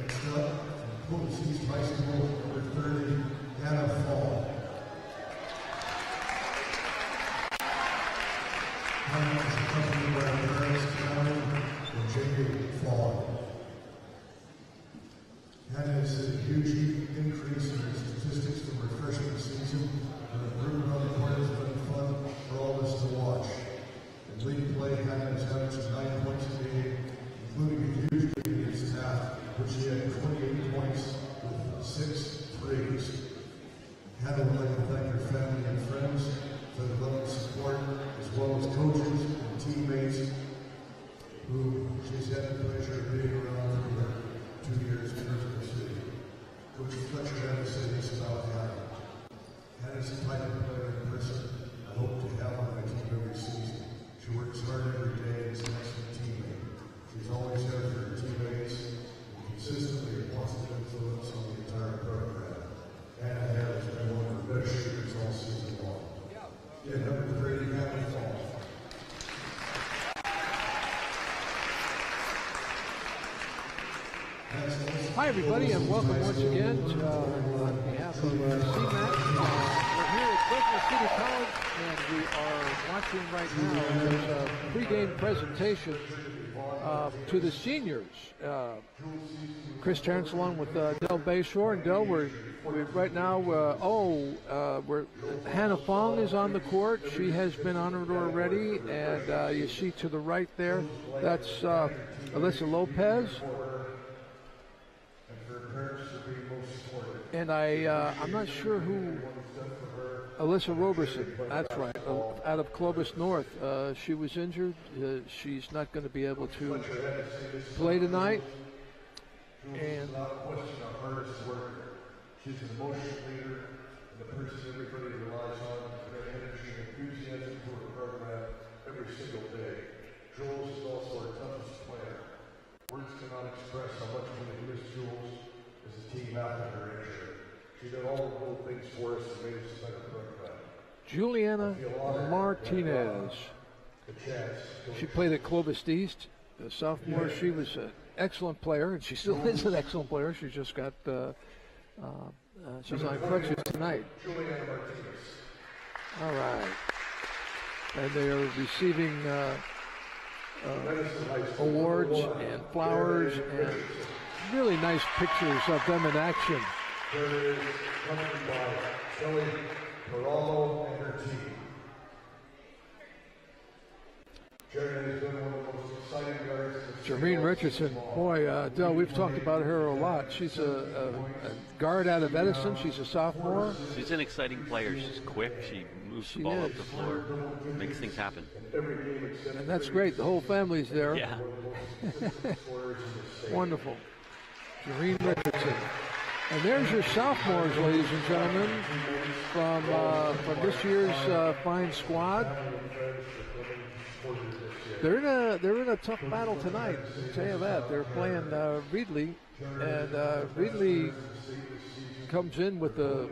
Next up, from East High School, number 30, Hannah Fall. Hannah is accompanied by her parents, Cameron and Jamie Fall. Hannah has seen a huge increase in her statistics from her freshman season, and her improvement on the court has been fun for all of us to watch. In league play, Hannah has averaged 9 points a game, including a huge game against Taft, which she had 28 points with 6 threes. Hannah would like to thank her family and friends for the love and support, as well as coaches and teammates who she's had the pleasure of being around for her 2 years in Reedley City. Coach Fletcher had to say this about Hannah. Hannah's the type of player and person I hope to have on my team every season. She works hard every day and is an excellent teammate. She's always there for her teammates and consistently a positive influence on the entire program. Hannah has been one of the best shooters all season long. Yeah, number 30, Hannah Fall. Hi, everybody, and welcome once again to, on behalf of CMAC. We're here at Fresno City College, and we are watching right now. There's a pregame presentation to the seniors. Chris Terrence along with Del Bayshore, and Del, we're right now. Hannah Fong is on the court. She has been honored already, and you see to the right there, that's Alyssa Lopez. And I'm not sure who, Alyssa Roberson, that's right, out of Clovis North. She was injured. She's not going to be able to play tonight. And she's an emotional leader and the person everybody relies on to bring energy and enthusiasm to her program every single day. Jules is also our toughest player. Words cannot express how much we miss Jules as a team after her injury. She did all the little things for us and made us a better program. Juliana Martinez. She played at Clovis East, a sophomore. She was an excellent player, and she still is an excellent player. She just got, she's on crutches tonight. All right. And they are receiving awards and flowers and really nice pictures of them in action. Jermaine Richardson, boy, Del, we've talked about her a lot. She's a guard out of Edison. She's a sophomore. She's an exciting player. She's quick. She moves the ball up the floor, makes things happen. And that's great. The whole family's there. Yeah. Wonderful. Jermaine Richardson. And there's your sophomores, ladies and gentlemen, from this year's fine squad. They're in a tough battle tonight. I'll tell you that. They're playing Reedley, and Reedley comes in with a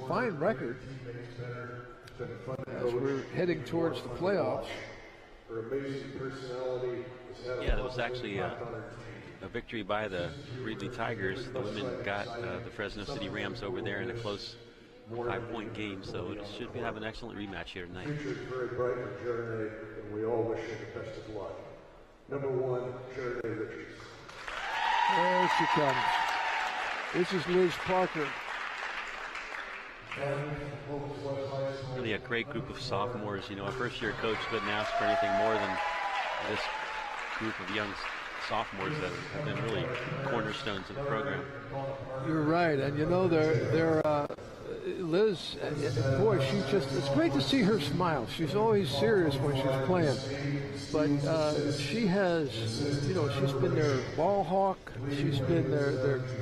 fine record as we're heading towards the playoffs. Yeah, that was actually a victory by the Reedley Tigers. The women got the Fresno City Rams over there in a close 5-point game, so it should have an excellent rematch here tonight. The future is very bright for Jeremy, and we all wish her the best of luck. Number 1, Jeremy Richards. There she comes. This is Liz Parker. Really a great group of sophomores. You know, a first-year coach couldn't ask for anything more than this group of young sophomores that have been really cornerstones of the program. You're right, and you know they're Liz, boy, it's great to see her smile. She's always serious when she's playing, but she has, she's been their ball hawk. She's been their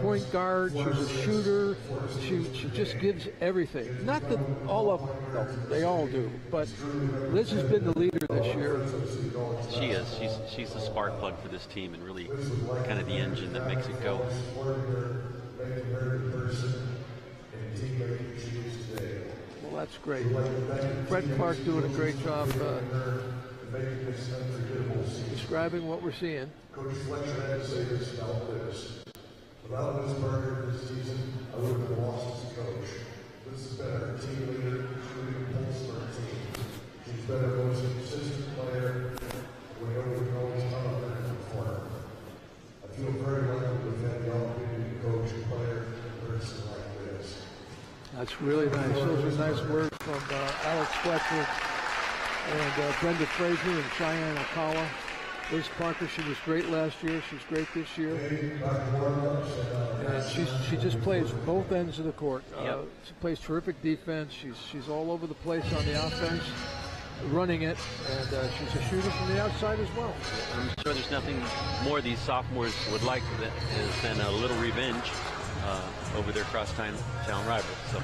point guard. She's a shooter. She just gives everything. Not that all of them, they all do, but Liz has been the leader this year. She is. She's the spark plug for this team, and really kind of the engine that makes it go. Well, that's great. Fred Clark doing a great job describing what we're seeing. Coach Fletcher had to say this about Liz. Without Liz Berger this season, I would have been lost as a coach. Liz has been our team leader, shooting pulse for our team. She's been our most consistent player. We know we can always come up there and perform. I feel very lucky we've had the opportunity to coach a player and person like this. That's really nice. Those are nice words from Alex Fletcher and Brenda Frazier and Cheyenne Alcala. Liz Parker, she was great last year. She's great this year. And she just plays both ends of the court. She plays terrific defense. She's all over the place on the offense, running it, and she's a shooter from the outside as well. I'm sure there's nothing more these sophomores would like than a little revenge over their crosstown rivals. So.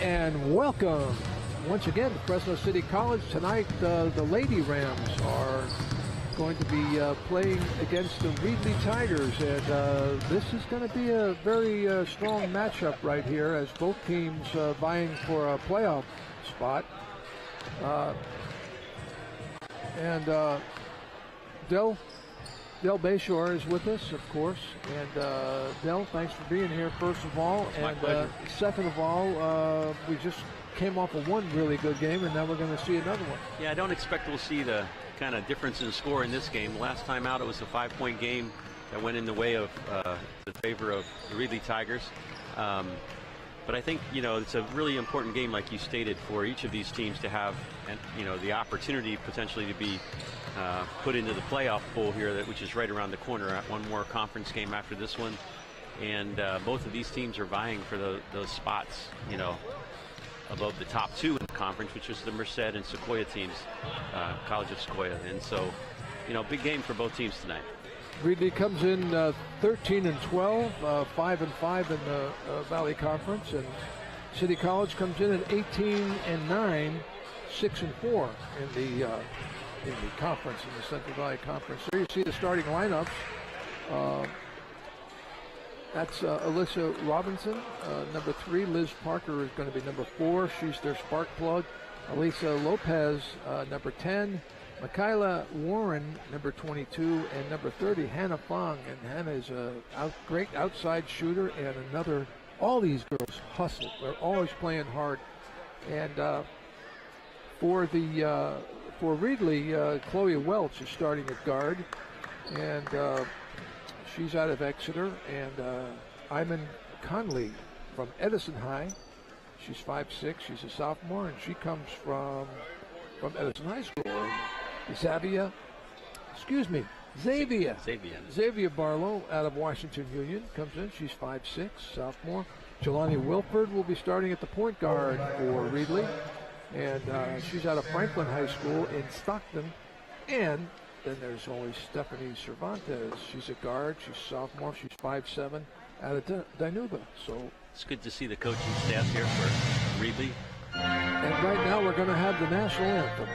And welcome once again to Fresno City College. Tonight, the Lady Rams are going to be playing against the Reedley Tigers, and this is going to be a very strong matchup right here, as both teams vying for a playoff spot. And Del Bayshore is with us, of course. And Del, thanks for being here, first of all. And second of all, we just came off of one really good game, and now we're going to see another one. Yeah, I don't expect we'll see the kind of difference in score in this game. Last time out, it was a 5-point game that went in the way of the favor of the Reedley Tigers. But I think, it's a really important game, like you stated, for each of these teams to have, the opportunity potentially to be put into the playoff pool here, which is right around the corner. At one more conference game after this one, and both of these teams are vying for those spots, above the top two in the conference, which is the Merced and Sequoia teams, College of Sequoia. And so, big game for both teams tonight. Reedley comes in 13-12, 5-5 in the Valley Conference, and City College comes in at 18-9, 6-4 in the conference, in the Central Valley Conference. There you see the starting lineups. That's Alyssa Robinson, number 3. Liz Parker is going to be number 4. She's their spark plug. Elisa Lopez, number 10. Michaela Warren, number 22, and number 30, Hannah Fong. And Hannah is a great outside shooter, and another. All these girls hustle. They're always playing hard. And for Reedley, Chloe Welch is starting at guard, and she's out of Exeter. And Iman Conley from Edison High. She's 5'6". She's a sophomore, and she comes from Edison High School. Xavier Barlow out of Washington Union comes in. She's 5'6", sophomore. Jelani Wilford will be starting at the point guard for Reedley, and she's out of Franklin High School in Stockton. And then there's always Stephanie Cervantes. She's a guard. She's sophomore. She's 5'7", out of Dinuba. So it's good to see the coaching staff here for Reedley. And right now we're going to have the national anthem.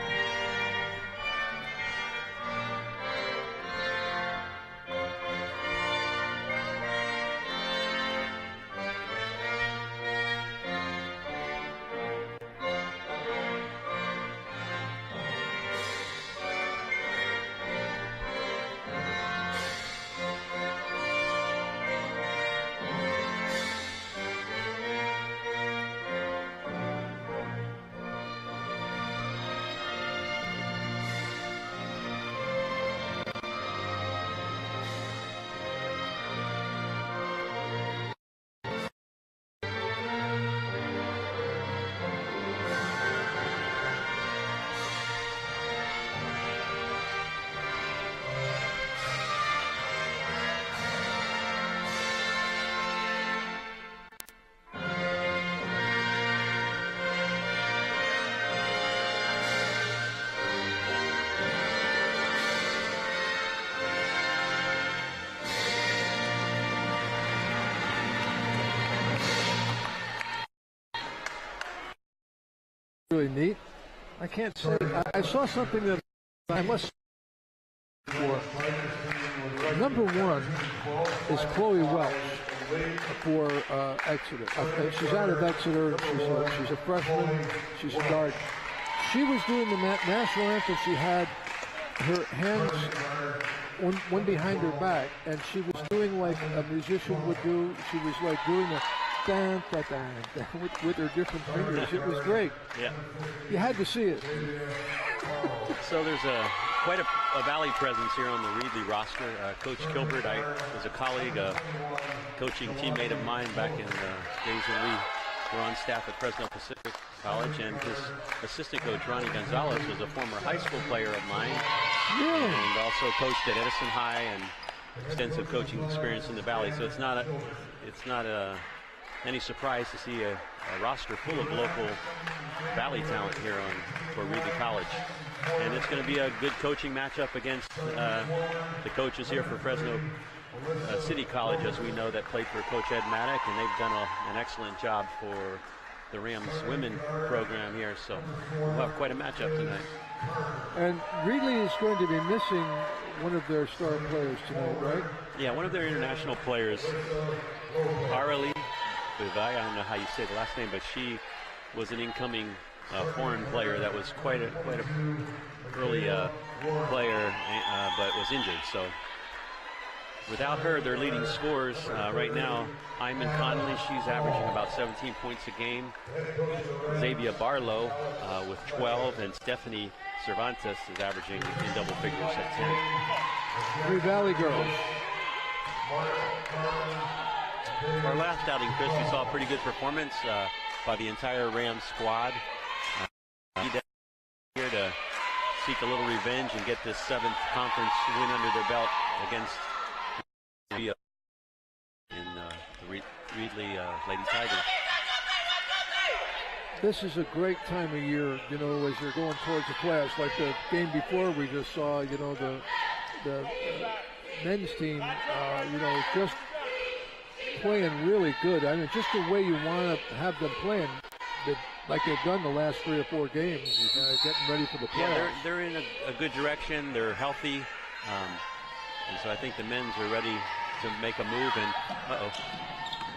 really neat. I can't say. I saw something that I must. For number one is Chloe Welch for Exeter. She's out of Exeter. She's a freshman. She's a guard. She was doing the national anthem. She had her hands one behind her back, and she was doing like a musician would do. She was like doing a dan, da, dan, dan, with her different fingers. It was great. Yeah. You had to see it. So there's quite a Valley presence here on the Reedley roster. Coach Kilbert, I was a colleague, a coaching teammate of mine back in the days when we were on staff at Fresno Pacific College, and his assistant coach, Ronnie Gonzalez, was a former high school player of mine, and also coached at Edison High, and extensive coaching experience in the Valley. So it's not any surprise to see a roster full of local Valley talent here for Reedley College. And it's going to be a good coaching matchup against the coaches here for Fresno City College, as we know, that played for Coach Ed Maddock, and they've done an excellent job for the Rams women program here. So we'll have quite a matchup tonight. And Reedley is going to be missing one of their star players tonight, right? Yeah, one of their international players, Arely Bivai, I don't know how you say the last name, but she was an incoming foreign player that was quite a early player, but was injured. So without her, their leading scorers right now, Iman Connolly, she's averaging about 17 points a game. Xavier Barlow with 12, and Stephanie Cervantes is averaging in double figures at 10. Three Valley girls. Our last outing, Chris, we saw a pretty good performance by the entire Rams squad. Here to seek a little revenge and get this 7th conference win under their belt against in the Reedley Lady Tigers. This is a great time of year, you know, as you're going towards the playoffs. Like the game before we just saw, you know, the men's team, you know, just playing really good. I mean, just the way you want to have them playing, like they've done the last 3 or 4 games, getting ready for the playoffs. Yeah, they're in a good direction. They're healthy, and so I think the men's are ready to make a move. And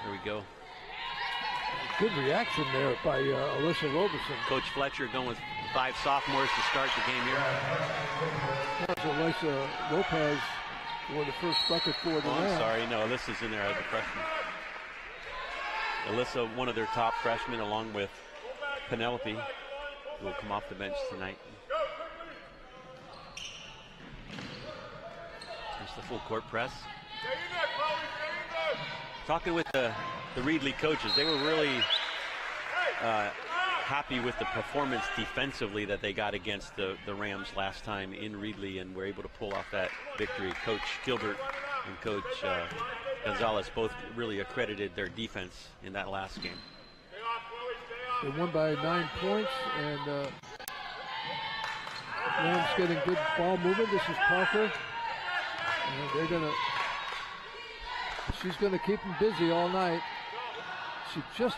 there we go. Good reaction there by Alyssa Roberson. Coach Fletcher going with 5 sophomores to start the game here. That was Alyssa Lopez for the first bucket for the Rams. I'm sorry, no, Alyssa's in there as a freshman. Alyssa, one of their top freshmen, along with Penelope, who will come off the bench tonight. There's the full court press. Talking with the Reedley coaches, they were really happy with the performance defensively that they got against the Rams last time in Reedley, and were able to pull off that victory. Coach Gilbert and Coach Gonzalez both really accredited their defense in that last game. They won by 9 points, and Rams getting good ball movement. This is Parker, and she's gonna keep them busy all night. She just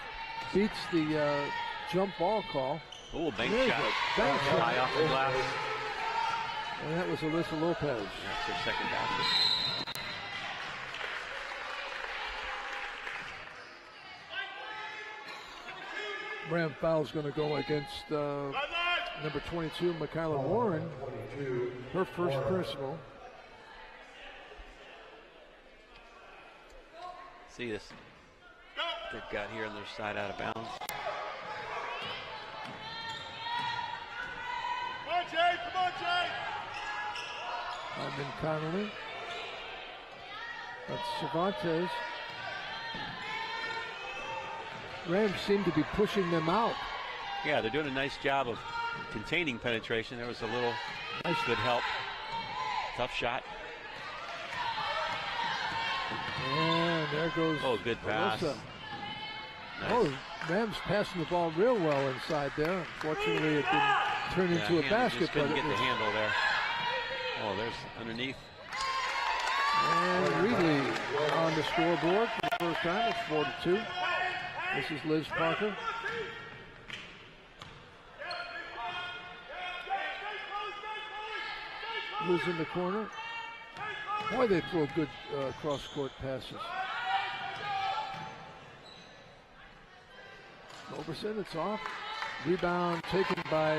beats the jump ball call. Oh, bank There's shot. a bank shot. High off the glass. And that was Alyssa Lopez. That's her second basket. Ram foul's going to go against number 22, Michaela Warren. Her first personal. See this they've got here on their side out of bounds. Come on, Jay! Come on, Jay! Ivan Connolly. That's Cervantes. Rams seem to be pushing them out. Yeah, they're doing a nice job of containing penetration. There was a little good help. Tough shot. And there goes. Oh, good pass. Nice. Oh, Rams passing the ball real well inside there. Unfortunately, it didn't turn into a basket. Just couldn't but get the handle there. Oh, there's underneath. And Reedley on the scoreboard for the first time. It's 4-2. This is Liz Parker. Liz in the corner. Boy, they throw good cross-court passes. Roberson, it's off. Rebound taken by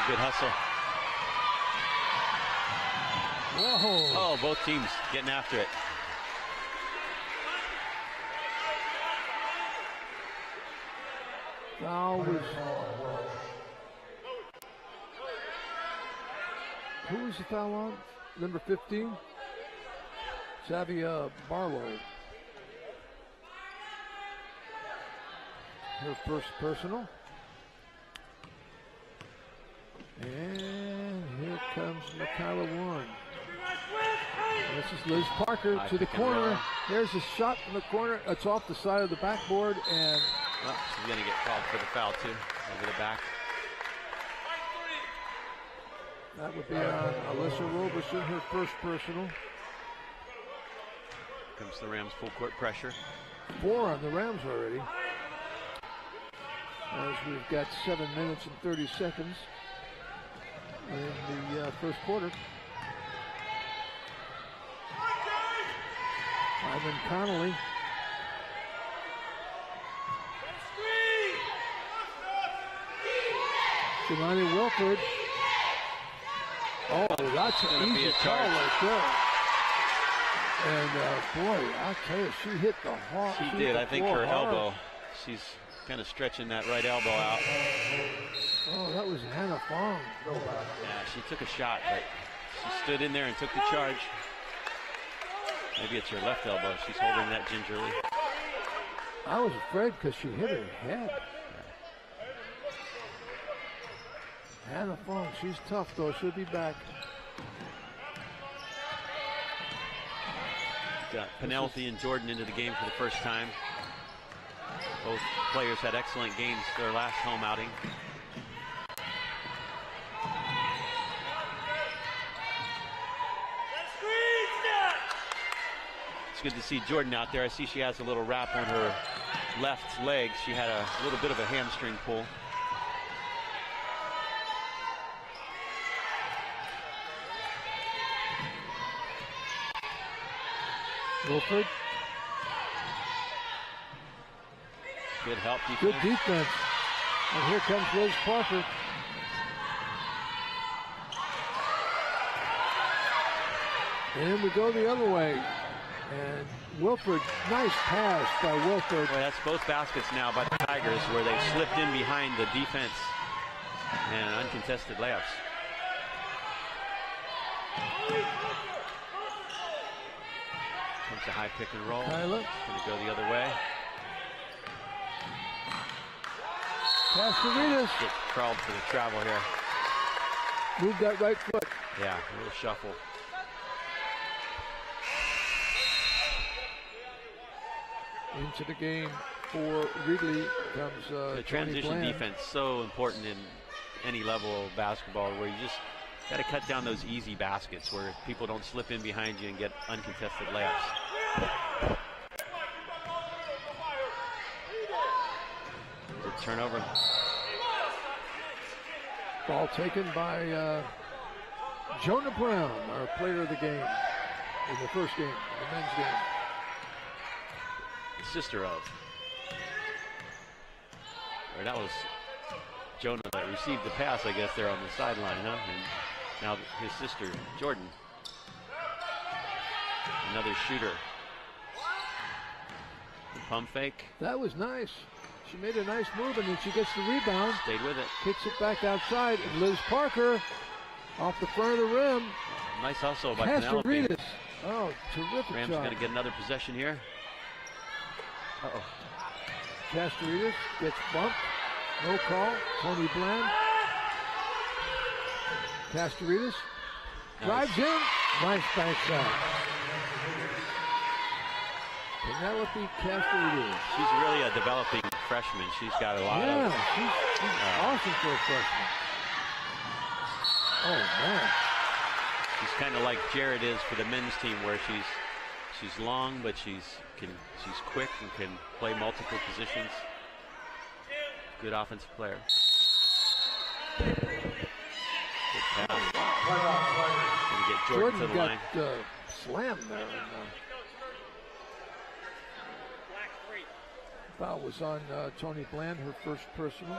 good hustle. Whoa. Oh, both teams getting after it. Foul was. Who was the foul on? Number 15? Savia Barlow. Her first personal. And here comes Michaela Warren. This is Liz Parker to the corner. There's a shot from the corner. It's off the side of the backboard, and she's going to get called for the foul too, over the back. that would be on Alyssa Roberson, her first personal. Comes the Rams full court pressure. 4 on the Rams already. As we've got 7 minutes and 30 seconds in the first quarter. Ivan Connolly. Jelani Wilford. Oh, that's an easy call right there. And boy, I'll tell you, she hit the hard. She did. I think her elbow. She's kind of stretching that right elbow out. Oh, that was Hannah Fong. Yeah, she took a shot, but she stood in there and took the charge. Maybe it's her left elbow. She's holding that gingerly. I was afraid because she hit her head. Hannah Fong, she's tough though. She'll be back. Got Penelope and Jordan into the game for the first time. Both players had excellent games their last home outing. It's good to see Jordan out there. I see she has a little wrap on her left leg. She had a little bit of a hamstring pull. Wilford. Good help defense. Good defense. And here comes Liz Parker. And we go the other way. And Wilford, nice pass by Wilford. Well, that's both baskets now by the Tigers where they slipped in behind the defense and uncontested layups. Comes a high pick and roll. Kyla. Going to go the other way. Castoritas. Get crawled for the travel here. Move that right foot. Yeah, a little shuffle. Into the game for Reedley comes the transition defense, so important in any level of basketball, where you just got to cut down those easy baskets where people don't slip in behind you and get uncontested layups. Good turnover. Ball taken by Jonah Brown, our player of the game in the first game, the men's game. Sister of. Or that was Jonah that received the pass, I guess, there on the sideline, huh? And now his sister, Jordan. Another shooter. The pump fake. That was nice. She made a nice move, and then she gets the rebound. Stayed with it. Kicks it back outside. And Liz Parker off the front of the rim. Nice hustle by Penelope. Castoritas. Oh, terrific Rams job. going to get another possession here. Uh-oh. Castoritas gets bumped. No call. Tony Bland. Castoritas drives in. Nice bank shot. Penelope Castoritas. She's really a developing freshman. She's got a lot of... she's awesome for a freshman. Oh, man. She's kind of like Jared is for the men's team, where she's long, but she's quick and can play multiple positions. Good offensive player. Good pass. Gonna get Jordan to the line. Slammed there. And, foul was on Tony Bland, her first personal.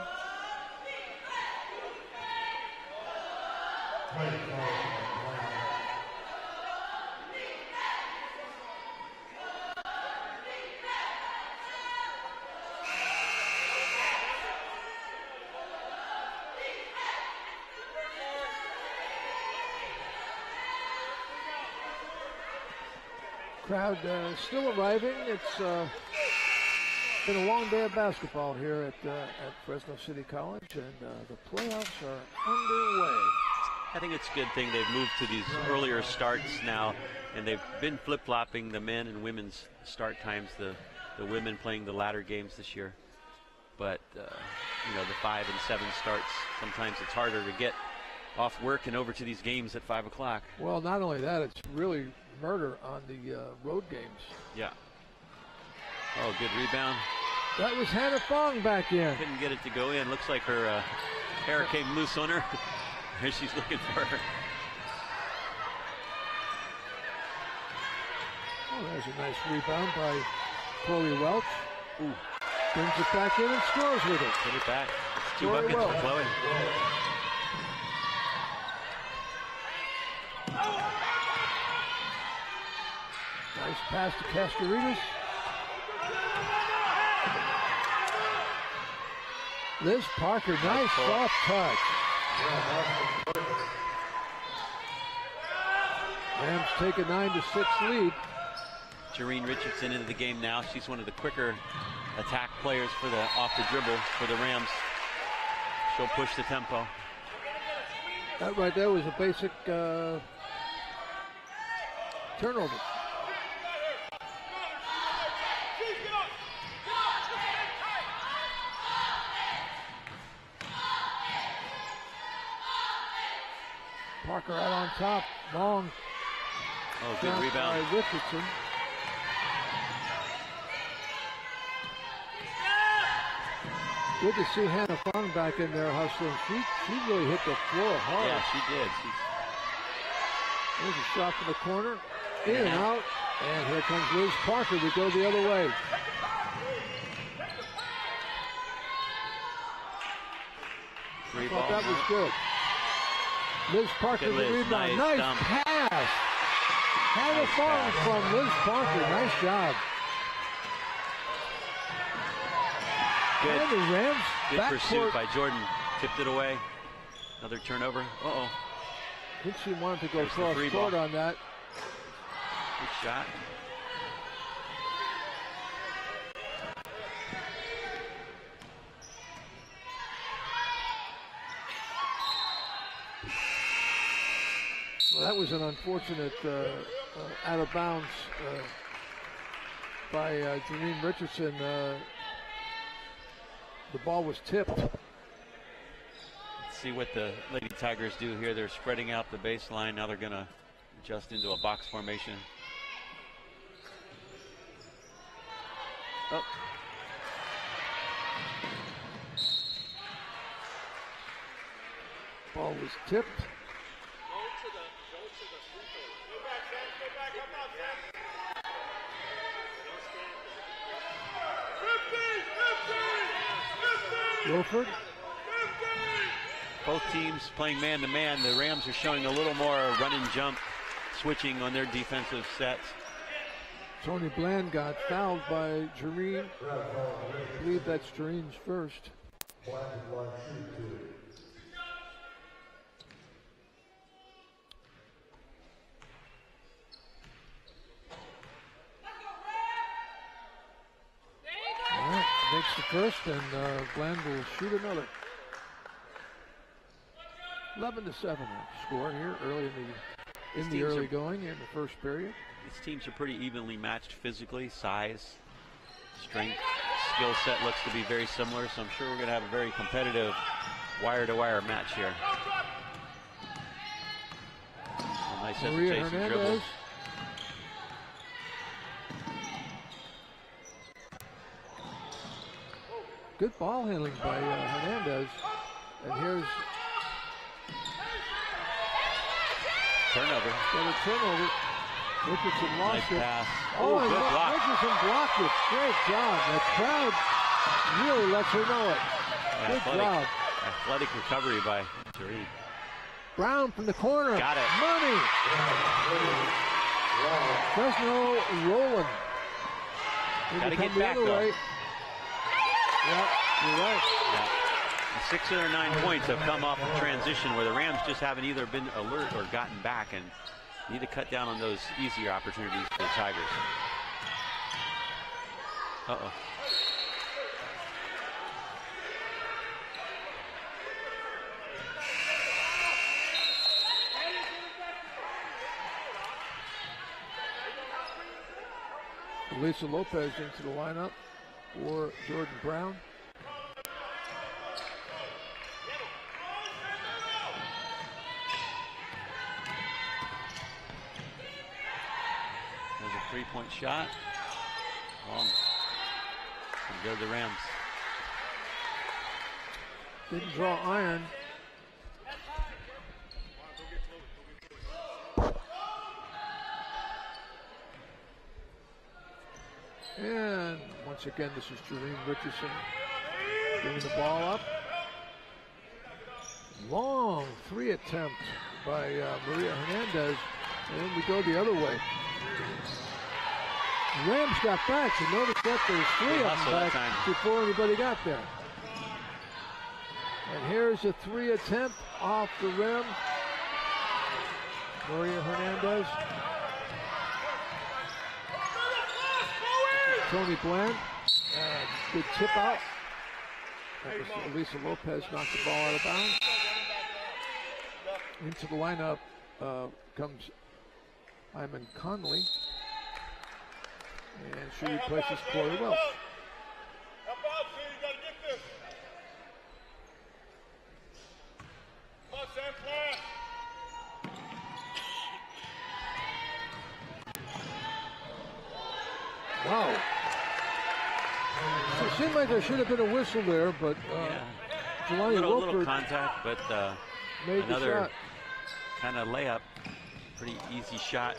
Crowd still arriving. It's been a long day of basketball here at Fresno City College, and the playoffs are underway. I think it's a good thing they've moved to these earlier starts now, and they've been flip-flopping the men and women's start times, the women playing the latter games this year. But, you know, the 5 and 7 starts, sometimes it's harder to get off work and over to these games at 5 o'clock. Well, not only that, it's really murder on the road games. Yeah. Oh, good rebound. That was Hannah Fong back in. Couldn't get it to go in. Looks like her hair came loose on her. Here she's looking for her. Oh, there's a nice rebound by Chloe Welch. Ooh. Brings it back in and scores with it. Put it back. It's 2 Chloe buckets Welch. for Chloe. Nice pass to Castoritas. Liz Parker, nice soft touch. Rams take a 9-6 lead. Jareen Richardson into the game now. She's one of the quicker attack players for the off the dribble for the Rams. She'll push the tempo. That right there was a basic turnover. Parker out on top, long. Oh, good rebound. By Richardson. Good to see Hannah Fong back in there hustling. She really hit the floor hard. Yeah, she did. There's a shot from the corner, in and out, and here comes Liz Parker to go the other way. I thought that was good. Liz Parker, the rebound. Nice pass. Hannah Fong from Liz Parker. Nice job. Good, and the Rams good pursuit by Jordan. Tipped it away. Another turnover. Uh-oh. I think she wanted to go cross court on that. Good shot. Well, that was an unfortunate out of bounds by Jareen Richardson. The ball was tipped. Let's see what the Lady Tigers do here. They're spreading out the baseline. Now they're going to adjust into a box formation. Oh. Ball was tipped. Wilford. Both teams playing man-to-man. The Rams are showing a little more run and jump switching on their defensive sets. Tony Bland got fouled by Jareen. I believe that's Jareen's first. Makes the first, and Bland will shoot another. 11-7 score here early in the early going in the first period. These teams are pretty evenly matched physically, size, strength, skill set looks to be very similar, so I'm sure we're going to have a very competitive wire-to-wire match here. A nice hesitation dribble. good ball handling by Hernandez. And here's turnover. got a turnover. Richardson lost Nice it. pass. Oh, and good block. Richardson blocked it. Great job. The crowd really lets her know it. Good job. Athletic recovery by Jareen. Brown from the corner. Got it. Money. Fresno rolling. Gotta get the back, other though. way. Yeah, you're right. Yeah. 6 of their 9 points have come off the transition where the Rams just haven't either been alert or gotten back, and need to cut down on those easier opportunities for the Tigers. Uh-oh. Lisa Lopez into the lineup for Jordan Brown. There's a 3-point shot. Long. And go to the Rams. Didn't draw iron. And once again, this is Jareen Richardson bringing the ball up. Long 3 attempt by Maria Hernandez. And then we go the other way. Rams got back, so notice that there's 3 of them back before anybody got there. And here's a 3 attempt off the rim. Maria Hernandez. Tony Bland, good tip out. That was Elisa Lopez knocked the ball out of bounds. Into the lineup comes Iman Conley. And she replaces Corey Welch. Wow. It seemed like there should have been a whistle there, but Jelani little Wilford contact, but made the another shot. kind of layup. Pretty easy shot.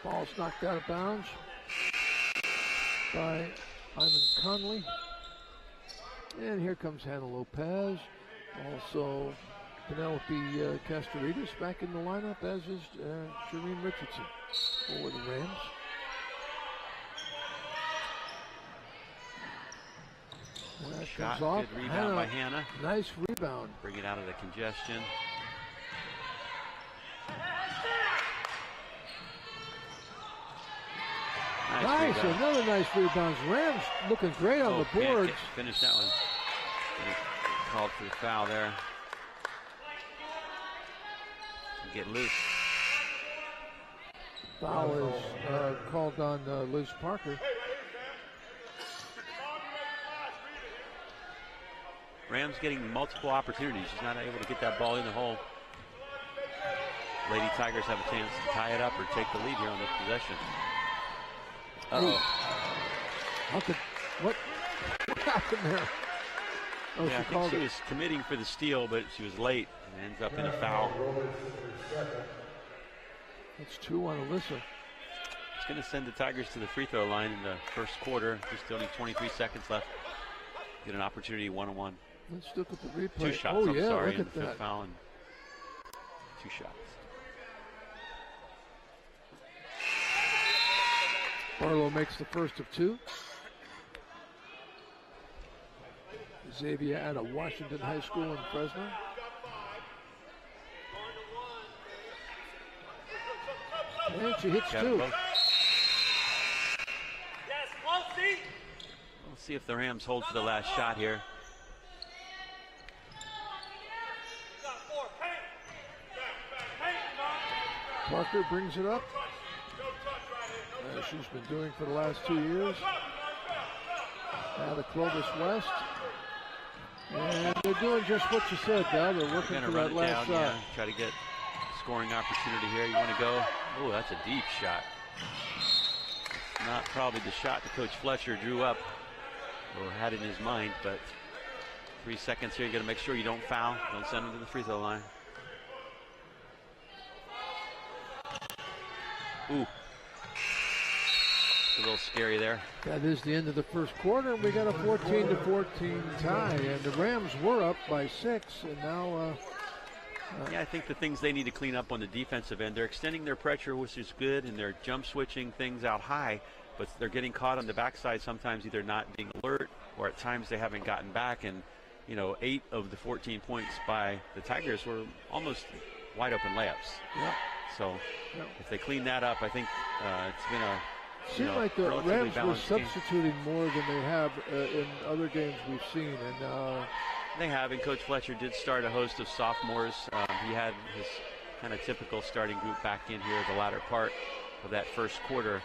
Ball's knocked out of bounds by Iman Conley. And here comes Hannah Lopez. Also Penelope Castoritas back in the lineup, as is Jareen Richardson for the Rams. That Shot, comes off. good rebound by Hannah. Nice rebound. Bring it out of the congestion. Nice, rebound. another nice rebound. Rams looking great on the boards. Finish that one. Called for the foul there. Get loose. Foul is called on Liz Parker. Rams getting multiple opportunities. She's not able to get that ball in the hole. Lady Tigers have a chance to tie it up or take the lead here on this possession. What happened there? Oh, yeah, she I called think she it. was committing for the steal, but she was late and ends up in a foul. It's 2 on Alyssa. It's going to send the Tigers to the free throw line in the first quarter. Just only 23 seconds left. Get an opportunity one-on-one. Let's look at the replay. 2 shots, oh, I'm yeah, sorry, look in at the fifth that. foul and 2 shots. Barlow makes the first of 2. Xavier out of Washington High School in Fresno. And she hits 2. We'll see if the Rams hold for the last shot here. Parker brings it up, as she's been doing for the last 2 years. Now to Clovis West. And they're doing just what you said, Dal. They're working for that last shot. Yeah. Try to get scoring opportunity here. You want to go? Oh, that's a deep shot. not probably the shot that Coach Fletcher drew up or had in his mind, but 3 seconds here. You got to make sure you don't foul. Don't send him to the free throw line. Ooh. It's a little scary there. That is the end of the first quarter, and we got a 14-14 tie, and the Rams were up by 6, and now yeah, I think the things they need to clean up on the defensive end, they're extending their pressure, which is good, and they're jump switching things out high, but they're getting caught on the backside sometimes, either not being alert or at times they haven't gotten back. And 8 of the 14 points by the Tigers were almost wide open layups. Yeah. So if they clean that up, I think it's been a seemed like the Rams were substituting game. more than they have in other games we've seen, and they have. And Coach Fletcher did start a host of sophomores. He had his kind of typical starting group back in here the latter part of that first quarter.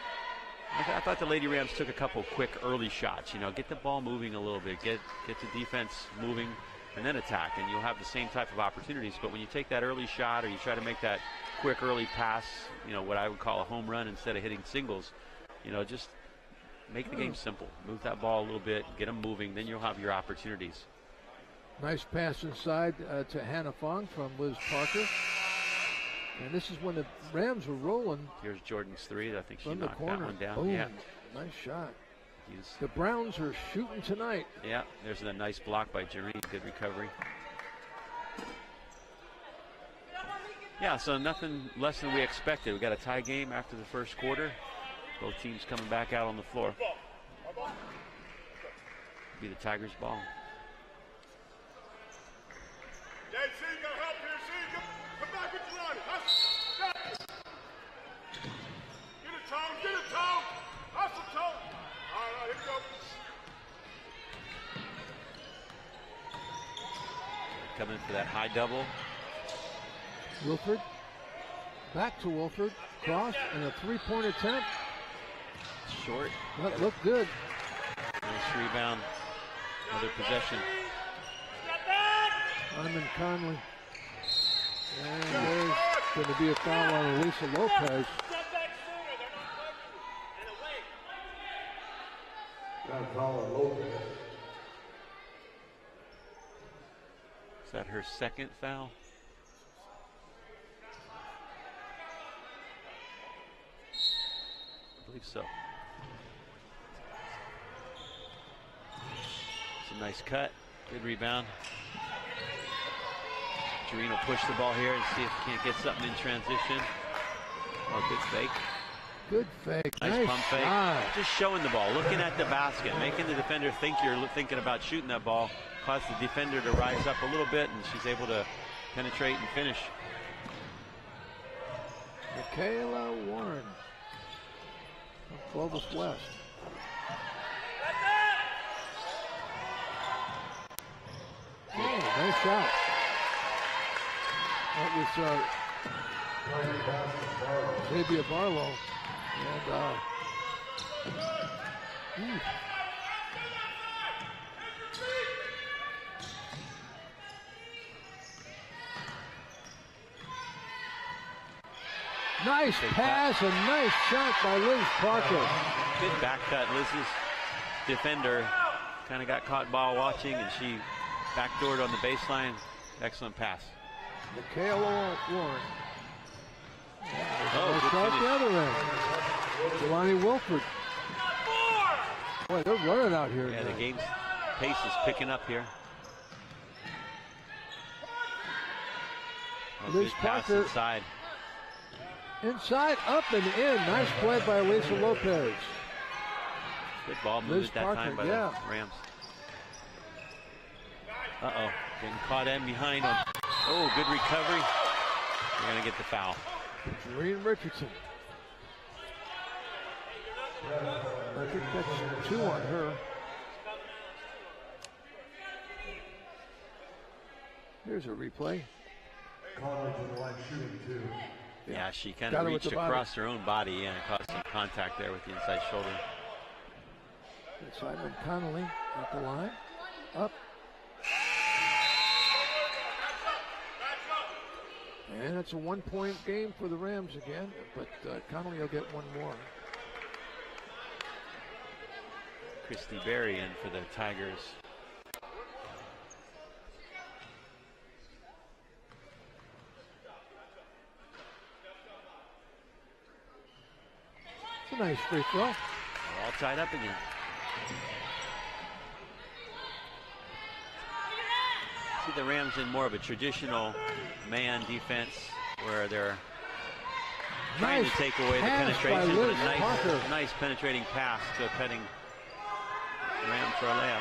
I thought the Lady Rams took a couple quick early shots. Get the ball moving a little bit, get the defense moving, and then attack, and you'll have the same type of opportunities. But when you take that early shot, or you try to make that quick early pass, what I would call a home run instead of hitting singles, just make the game simple. Move that ball a little bit, get them moving, then you'll have your opportunities. Nice pass inside to Hannah Fong from Liz Parker. And this is when the Rams were rolling. Here's Jordan's three. I think she from the knocked corner. that one down. Boom. Yeah. Nice shot. The Browns are shooting tonight. Yeah, there's a nice block by Jareen. Good recovery. Yeah, so nothing less than we expected. We got a tie game after the first quarter. Both teams coming back out on the floor. Be the Tigers' ball. JC, got help here. See, come back with your line. Get a tone, get a tone. Hustle tone. All right, here we go. Coming for that high double. Wilford. Back to Wilford. Cross and a three-point attempt. Short. That looked good. Nice rebound. Another possession. Hyman Conley. And there's going to be a foul on Elisa Lopez. Got a foul on Lopez. Is that her second foul? I believe so. It's a nice cut. Good rebound. Jareen will push the ball here and see if he can't get something in transition. Oh, good fake. Good fake. Nice pump fake. Shot. Just showing the ball, looking at the basket, making the defender think you're thinking about shooting that ball, cause the defender to rise up a little bit, and she's able to penetrate and finish. Michaela Warren from Clovis West. Oh, nice shot. That was Xavier Barlow. And nice pass and nice shot by Liz Parker. Good back cut. Liz's defender kind of got caught ball watching, and she backdoored on the baseline. Excellent pass. Michaela Warren. Oh, good shot finish. the other end. Jelani Wilford. Boy, they're running out here. Yeah, now. the game's pace is picking up here. Oh, Liz good pass Parker. inside. Inside, up and in. Nice play by Elisa Lopez. Good ball Liz movement that Parker, time by yeah. the Rams. Uh-oh, getting caught in behind on. Oh, good recovery. They're going to get the foul. Jareen Richardson. I think that's 2 on her. Here's a replay. Conley to the line shooting two. Yeah, she kind Got of her with reached the body. across her own body and caused some contact there with the inside shoulder. Simon Connolly at the line. Up. And it's a 1-point game for the Rams again, but Connolly will get one more. Christy Berry in for the Tigers. It's a nice free throw. They're all tied up again. See the Rams in more of a traditional man defense where they're trying to take away the penetration, but a nice penetrating pass to a petting Ram for a layup.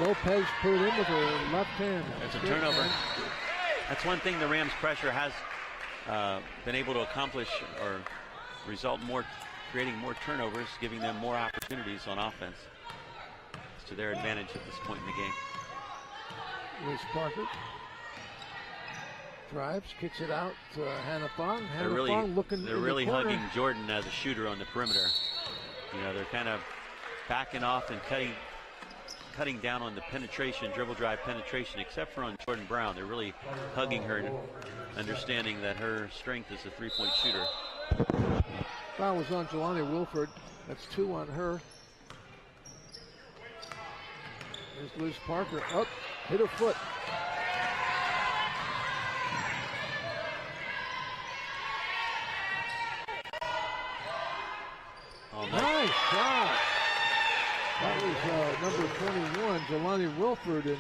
Lopez put it in with her left hand. There's a turnover. That's one thing the Rams pressure has been able to accomplish or result more, creating more turnovers, giving them more opportunities on offense. It's to their advantage at this point in the game. Liz Parker drives, kicks it out to Hannah Fong. They're really hugging Jordan as a shooter on the perimeter. You know, they're kind of backing off and cutting down on the penetration, dribble drive penetration, except for on Jordan Brown. They're really hugging her, understanding that her strength is a three-point shooter. Foul was on Jelani Wilford. That's 2 on her. There's Liz Parker. Up, hit her foot. Oh, nice shot. That was number 21, Jelani Wilford, and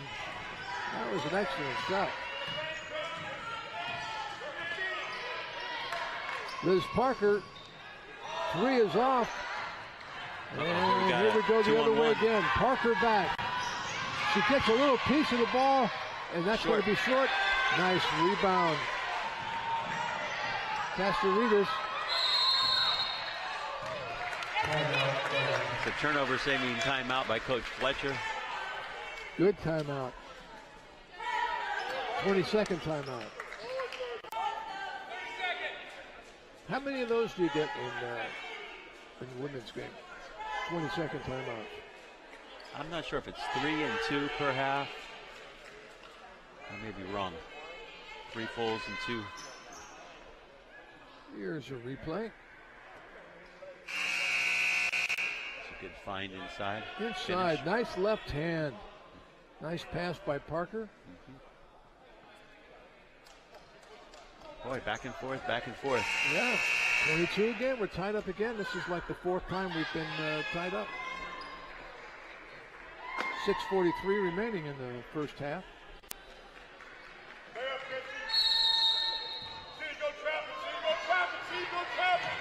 that was an excellent shot. Liz Parker, 3 is off. And here we go the other way again. Parker back. She gets a little piece of the ball, and that's going to be short. Nice rebound. Castoritas. It's a turnover saving timeout by Coach Fletcher. Good timeout. 22nd timeout. How many of those do you get in the women's game? 22nd timeout. I'm not sure if it's 3 and 2 per half. I may be wrong. 3 fulls and 2. Here's a replay. It's a good find inside. Inside, Finish. nice left hand. Nice pass by Parker. Boy, back and forth, back and forth. Yeah, 22 again. We're tied up again. This is like the 4th time we've been tied up. 6:43 remaining in the first half.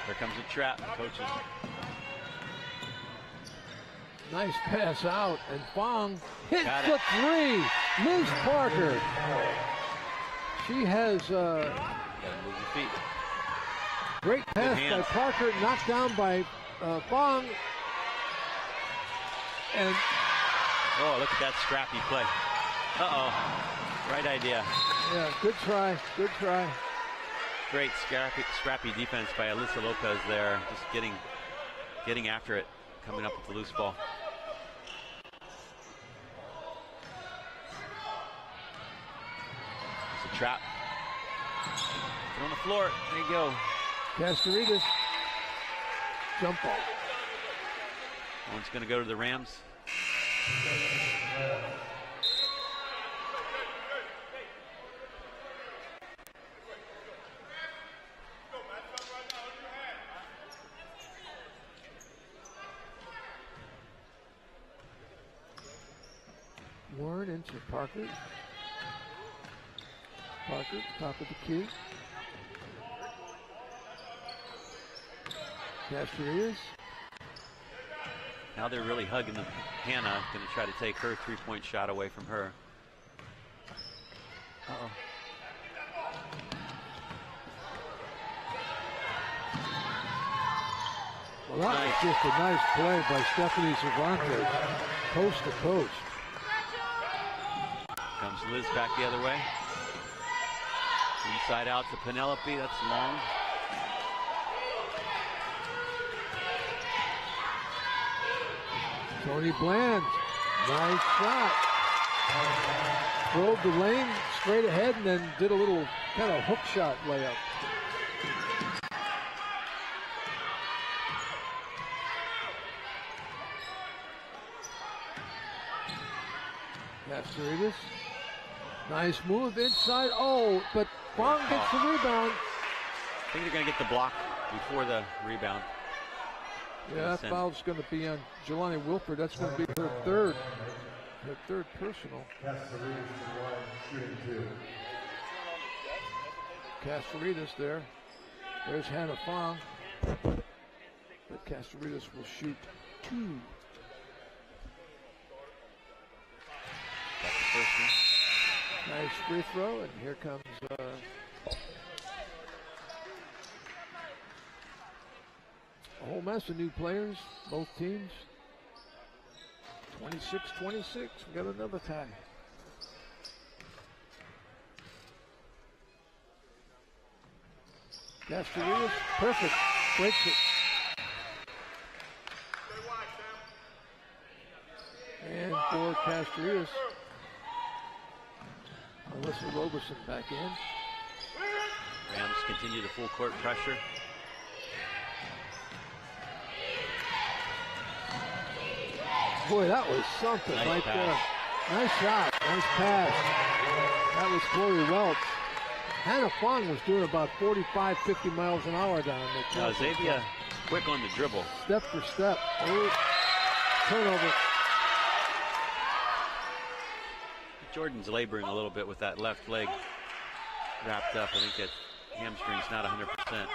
Here comes a trap, coaches. Nice pass out, and Fong hits Got the it. 3. Liz Parker. She has Gotta move your feet. great pass by hands. Parker, knocked down by Fong. And Oh, look at that scrappy play. Uh-oh. Right idea. yeah, good try, good try. Great scrappy defense by Alyssa Lopez there. Just getting after it, coming up with the loose ball. It's a trap. Put it on the floor. There you go. Castoritas, jump ball. One's going to go to the Rams. Warren into Parker. Parker, top of the key. Castoritas. Now they're really hugging Hannah, going to try to take her three-point shot away from her. Uh-oh. Well, that was just a nice play by Stephanie Cervantes, coast to coast. Comes Liz back the other way. Inside out to Penelope, that's long. Tony Bland, nice shot. Drove the lane straight ahead and then did a little kind of hook shot layup. Castoritas. Nice move inside. Oh, but Fong gets the rebound. I think they're going to get the block before the rebound. Yeah, that foul's going to be on Jelani Wilford. That's going to be her third personal. Castoritas there. There's Hannah Fong. But Castoritas will shoot 2. That's the first one. Nice free throw, and here comes a whole mess of new players, both teams. 26-26, we got another tie. Castoritas, perfect, breaks it. And for Castoritas, Alyssa Robeson back in. Rams continue the full court pressure. Boy, that was something right there. Nice shot, nice pass. That was Chloe Welch. Hannah Fong was doing about 45, 50 miles an hour down there. Xavier quick on the dribble. Step for step. Oh, turnover. Jordan's laboring a little bit with that left leg wrapped up. I think that hamstring's not 100%.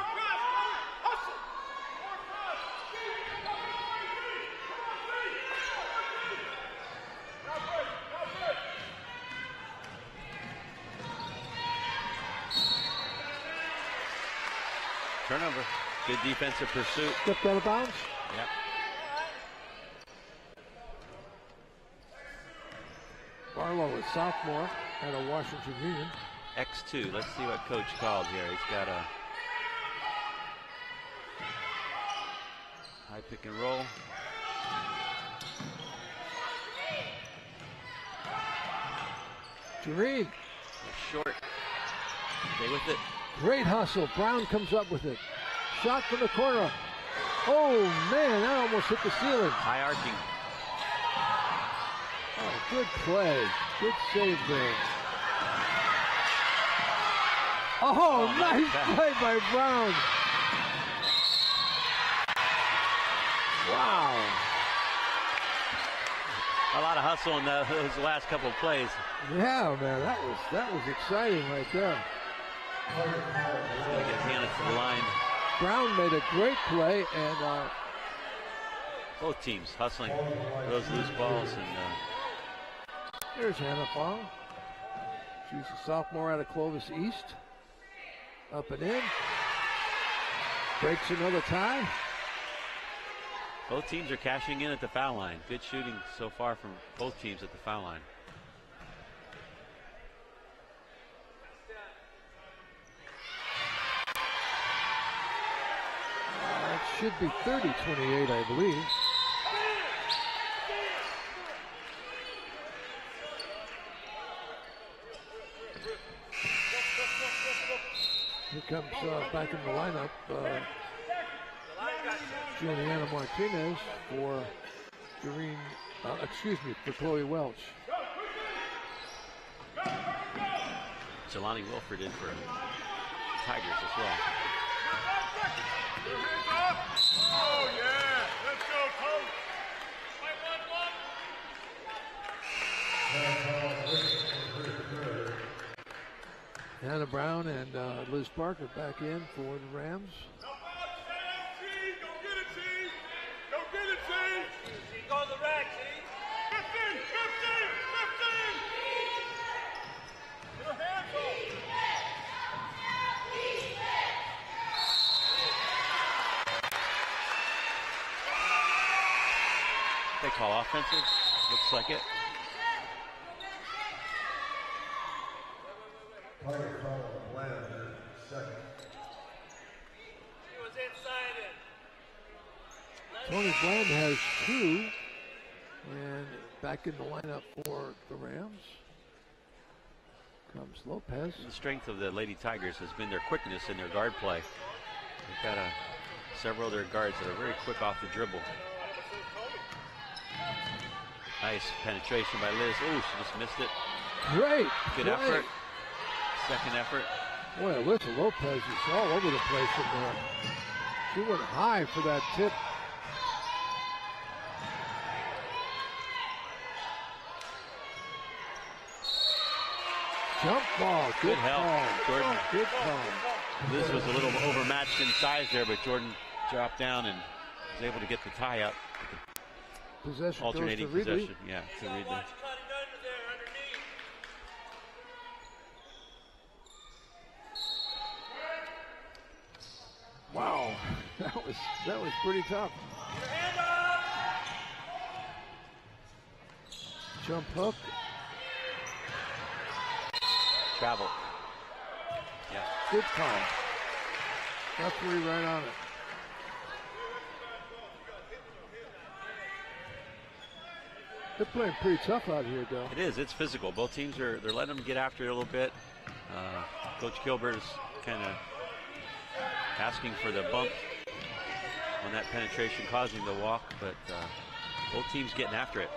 Turnover. Good defensive pursuit. Stepped out of bounds. Yep. Barlow is sophomore out of Washington Union. X2. Let's see what coach called here. He's got a high pick and roll. Jareen. Short. Stay with it. Great hustle. Brown comes up with it. Shot from the corner. Oh, man, that almost hit the ceiling. High arcing. Oh, good play. Good save there. Oh, nice play by Brown. Wow. A lot of hustle in those last couple of plays. Yeah, man, that was exciting right there. He's going to get Hannah to the line. Brown made a great play, and both teams hustling those loose balls. And there's Hannah Fong. She's a sophomore out of Clovis East. Up and in. Breaks another tie. both teams are cashing in at the foul line. Good shooting so far from both teams at the foul line. It should be 30-28, I believe. Here comes back in the lineup, Juliana Martinez for Doreen, for Chloe Welch. Jelani Wilford in for Tigers as well. Oh, yeah. Let's go, coach. Hannah Brown and Liz Parker back in for the Rams. Go get it, team. Go get it, team. Go on the rack, team. 15, 15, 15. Get her hands up. They call offensive. Looks like it. Tony Bland has 2, and back in the lineup for the Rams comes Lopez. The strength of the Lady Tigers has been their quickness in their guard play. They've got several of their guards that are very quick off the dribble. Nice penetration by Liz. Oh, she just missed it. Great. Good great. effort. Second effort. Boy, Alyssa Lopez is all over the place in there. She went high for that tip. Jump ball. Good help, call. Jordan. Good call. Liz was a little overmatched in size there, but Jordan dropped down and was able to get the tie up. Possession Alternating goes to Reedley. possession. Yeah, to Reedley. Wow, that was pretty tough. Jump hook. Travel. Yeah. Good call. Referee right on it. They're playing pretty tough out here, Del. It is. It's physical. Both teams they're letting them get after it a little bit. Coach Gilbert is kind of asking for the bump on that penetration, causing the walk, but both teams getting after it.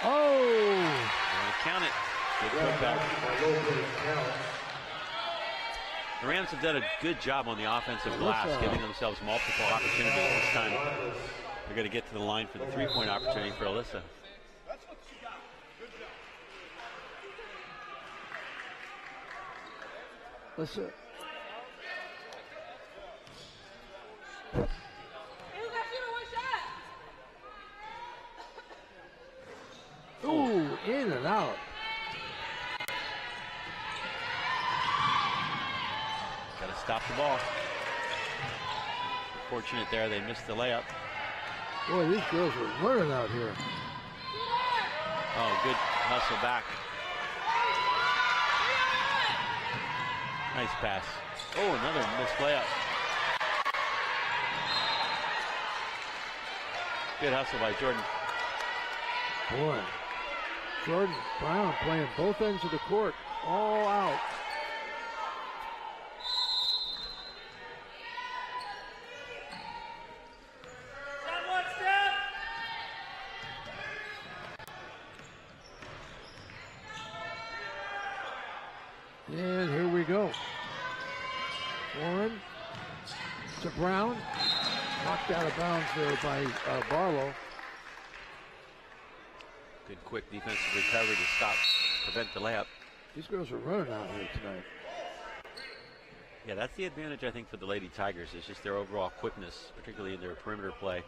Oh! They're gonna count it. Good putback. The Rams have done a good job on the offensive glass, giving themselves multiple opportunities this time. They're going to get to the line for the three-point opportunity for Alyssa. Alyssa. Ooh, in and out. Got to stop the ball. Fortunate there, they missed the layup. Boy, these girls are running out here. Oh, good hustle back. Nice pass. Oh, another missed layup. Good hustle by Jordan. Boy, Jordan Brown playing both ends of the court, all out. And here we go. Warren to Brown. Knocked out of bounds there by Barlow. Good quick defensive recovery to stop, prevent the layup. These girls are running out here tonight. Yeah, that's the advantage, I think, for the Lady Tigers, is just their overall quickness, particularly in their perimeter play.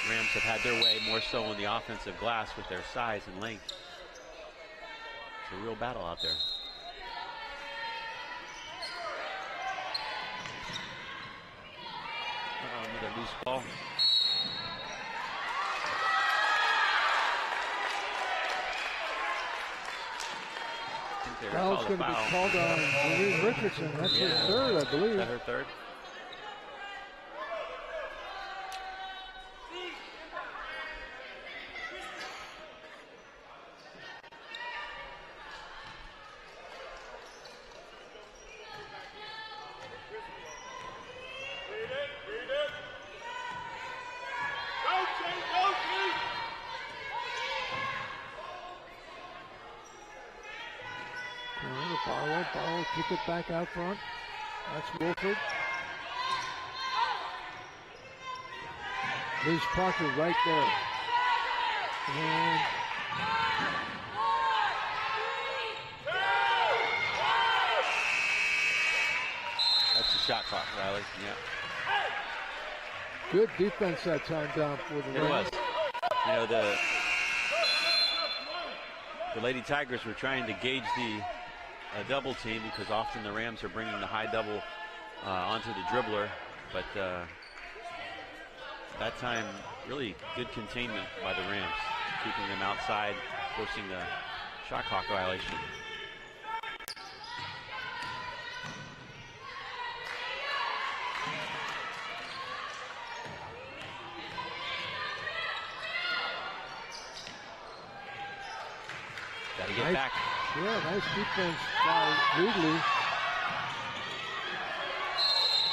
Rams have had their way more so on the offensive glass with their size and length. It's a real battle out there. Another loose ball. Foul's going to be called on Maureen Richardson. That's her third, I believe. Is that her third? Barlow kick it back out front. That's Wolford. Liz Parker right there. And that's a shot clock, Riley. Yeah. Good defense that time down for the It was. You know, the Lady Tigers were trying to gauge the double team, because often the Rams are bringing the high double onto the dribbler, but that time really good containment by the Rams, keeping them outside, forcing the shot clock violation. Got to get back. Yeah, nice defense by Reedley.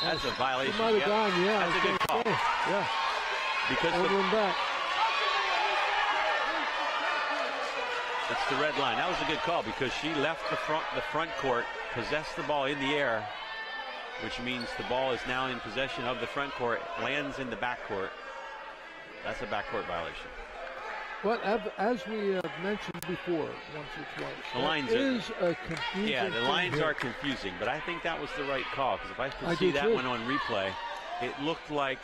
That's a violation. He might have gone, yeah. That's a good call. Yeah. Because over and back. It's the red line. That was a good call because she left the front court, possessed the ball in the air, which means the ball is now in possession of the front court, lands in the back court. That's a backcourt violation. But as we have mentioned before, once or twice, the lines is a confusing. Yeah, the lines here. are confusing, but I think that was the right call because if I could I see do that too. one on replay, it looked like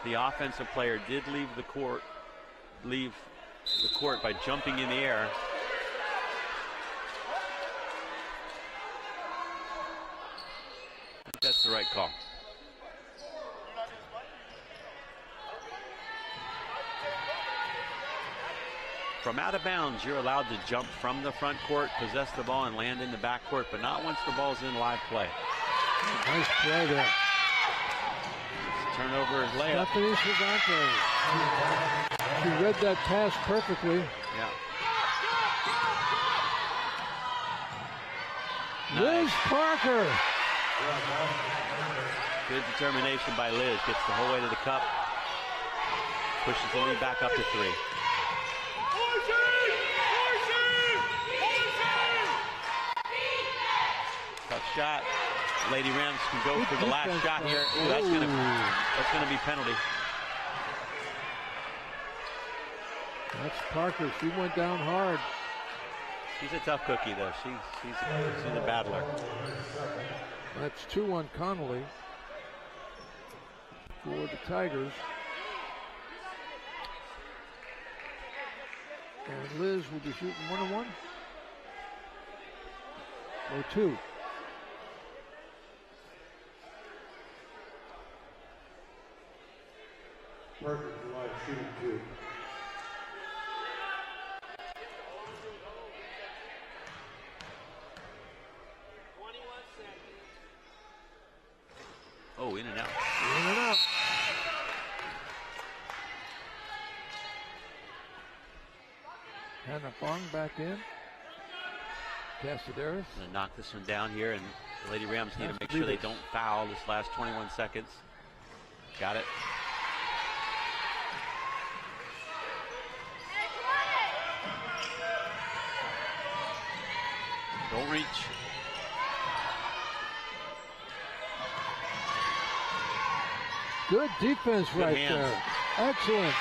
the offensive player did leave the court by jumping in the air. I think that's the right call. From out of bounds, you're allowed to jump from the front court, possess the ball, and land in the back court, but not once the ball's in live play. Nice play there. Turnover layup. Stephanie Cervantes. She read that pass perfectly. Yeah. Liz Parker. Good determination by Liz. Gets the whole way to the cup. Pushes the lead back up to 3. Tough shot. Lady Rams can go for the last shot here. Ooh, that's gonna be penalty. That's Parker. She went down hard. She's a tough cookie, though. She's a battler. That's 2-1 Connolly for the Tigers. And Liz will be shooting 1-1. Or 2. Parker line shooting 2. Oh, in and out. In and out. Hannah Fong back in. Castellares. Gonna knock this one down here, and the Lady Rams need to make sure they don't foul this last 21 seconds. Got it. Don't reach. Good defense right hands. there. Excellent.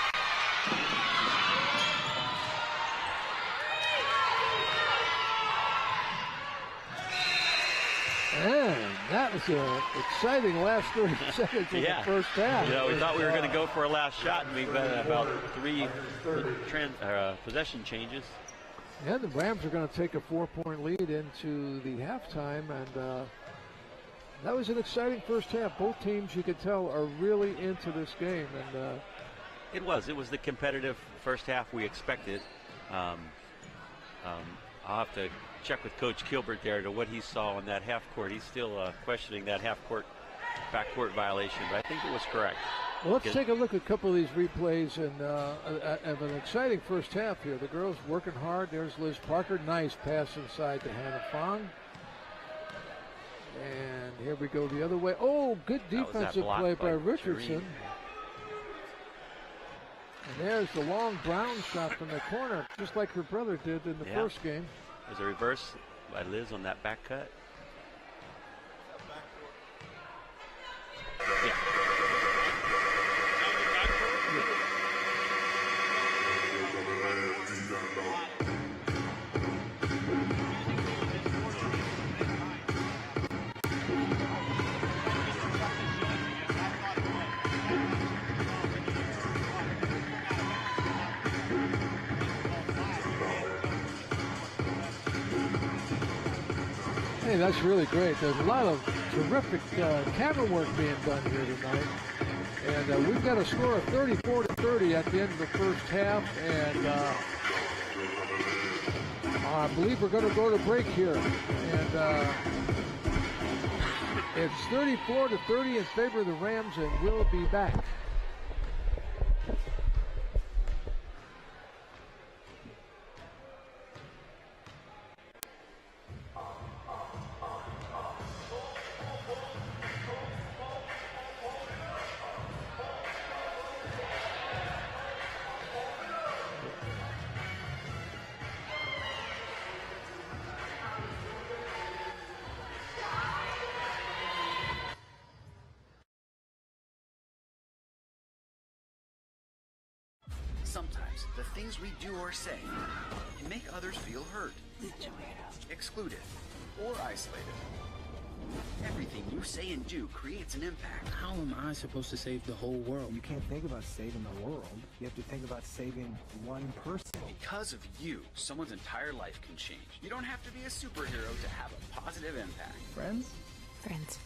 And that was an exciting last 30 seconds of the first half. Yeah, we thought we were going to go for a last shot, and we've got about 3 possession changes. And the Rams are going to take a 4-point lead into the halftime, and that was an exciting first half. Both teams, you could tell, are really into this game. And It was the competitive first half we expected. I'll have to check with Coach Kilbert there to what he saw in that half court. He's still questioning that half court, backcourt violation, but I think it was correct. well, let's take a look at a couple of these replays and of an exciting first half here. The girls working hard. There's Liz Parker. Nice pass inside to Hannah Fong. And here we go the other way. Oh, good defensive play by Richardson. And there's the long Brown shot from the corner, just like her brother did in the first game. There's a reverse by Liz on that back cut. Yeah. Hey, that's really great. There's a lot of terrific camera work being done here tonight. And we've got a score of 34-30 at the end of the first half. And I believe we're going to go to break here. And it's 34-30 in favor of the Rams, and we'll be back. Sometimes the things we do or say can make others feel hurt, excluded, or isolated. Everything you say and do creates an impact. How am I supposed to save the whole world? You can't think about saving the world. You have to think about saving one person. Because of you, someone's entire life can change. You don't have to be a superhero to have a positive impact. Friends? Friends.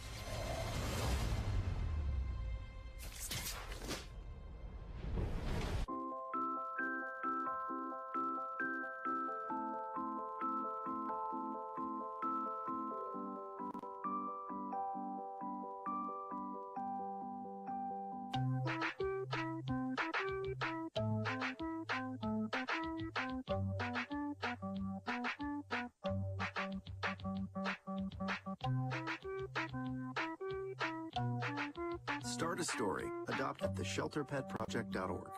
Start a story. Adopt at theshelterpetproject.org.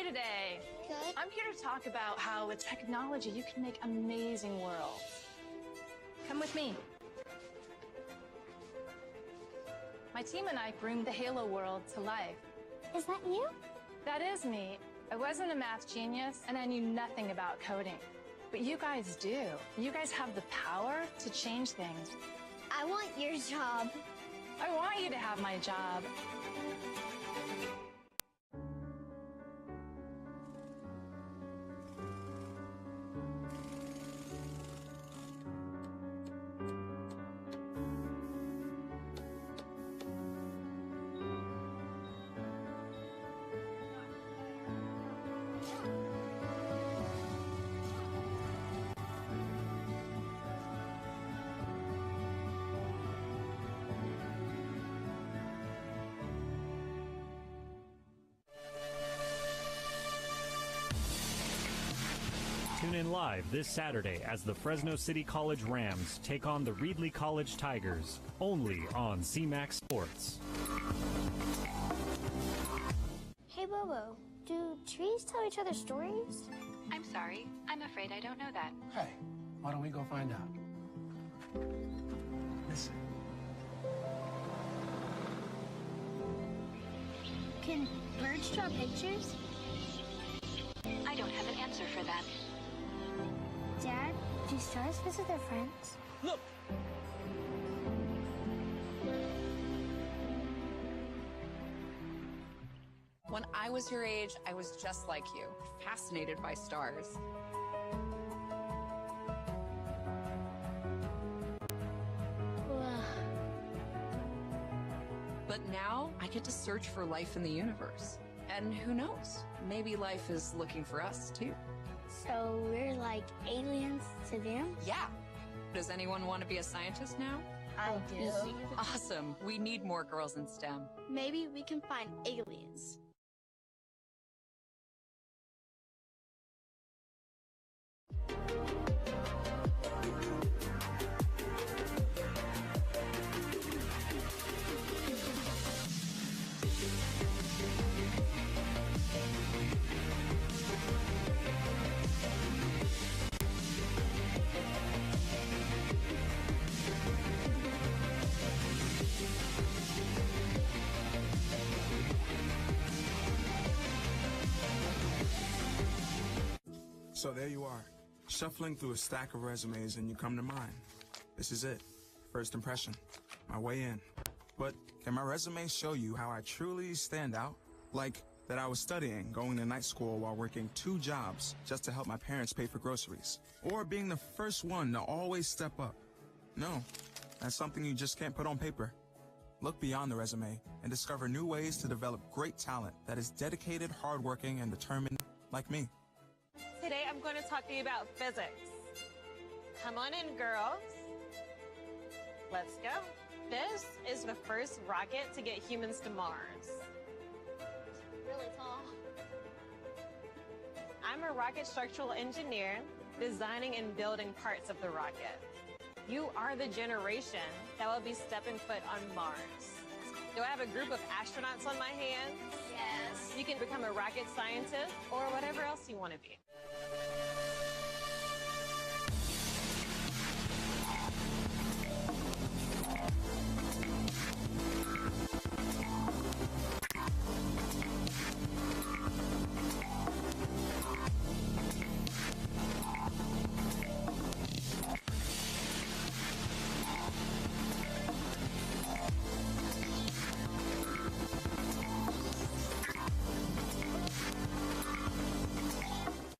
Today. Good. I'm here to talk about how with technology you can make amazing worlds. Come with me. My team and I groomed the Halo world to life. Is that you? That is me. I wasn't a math genius and I knew nothing about coding. But you guys do. You guys have the power to change things. I want your job. I want you to have my job. Tune in live this Saturday as the Fresno City College Rams take on the Reedley College Tigers, only on CMAX Sports. Hey, Bobo, do trees tell each other stories? I'm sorry. I'm afraid I don't know that. Hey, why don't we go find out? Listen. Can birds draw pictures? I don't have an answer for that. Dad, do stars visit their friends? Look! When I was your age, I was just like you, fascinated by stars. But now I get to search for life in the universe. And who knows, maybe life is looking for us too. So we're like aliens to them? Yeah. Does anyone want to be a scientist now? I do. Awesome. We need more girls in STEM. Maybe we can find aliens. So there you are, shuffling through a stack of resumes and you come to mine. This is it, first impression, my way in. But can my resume show you how I truly stand out? Like that I was studying, going to night school while working 2 jobs just to help my parents pay for groceries. Or being the first one to always step up. No, that's something you just can't put on paper. Look beyond the resume and discover new ways to develop great talent that is dedicated, hardworking, and determined like me. Today I'm going to talk to you about physics. Come on in, girls. Let's go. This is the first rocket to get humans to Mars. Really tall. I'm a rocket structural engineer, designing and building parts of the rocket. You are the generation that will be stepping foot on Mars. Do I have a group of astronauts on my hands? Yes. You can become a rocket scientist or whatever else you want to be.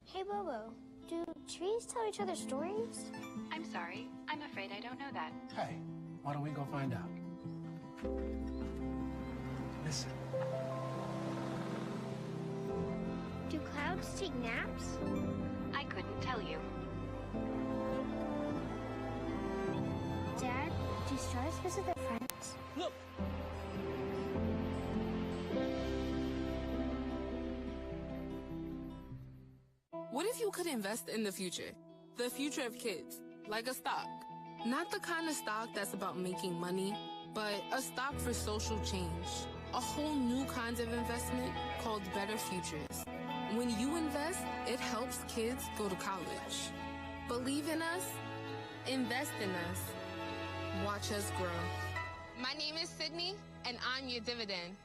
Hey, Bobo, do trees tell each other stories? I'm sorry. I'm afraid I don't know that. Hey, why don't we go find out? Listen. Do clouds take naps? I couldn't tell you. Dad, do stars visit their friends? Look! What if you could invest in the future? The future of kids, like a stock. Not the kind of stock that's about making money, but a stock for social change. A whole new kind of investment called Better Futures. When you invest, it helps kids go to college. Believe in us, invest in us, watch us grow. My name is Sydney, and I'm your dividend.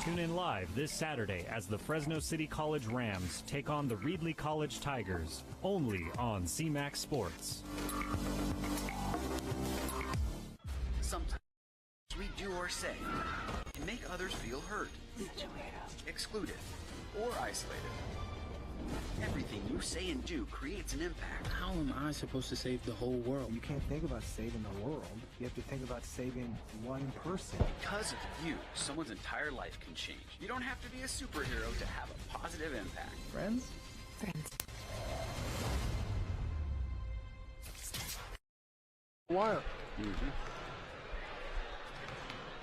Tune in live this Saturday as the Fresno City College Rams take on the Reedley College Tigers, only on CMAX Sports. Sometimes we do or say can make others feel hurt, excluded, or isolated. Everything you say and do creates an impact. How am I supposed to save the whole world? You can't think about saving the world. You have to think about saving one person. Because of you, someone's entire life can change. You don't have to be a superhero to have a positive impact. Friends? Friends. Wire.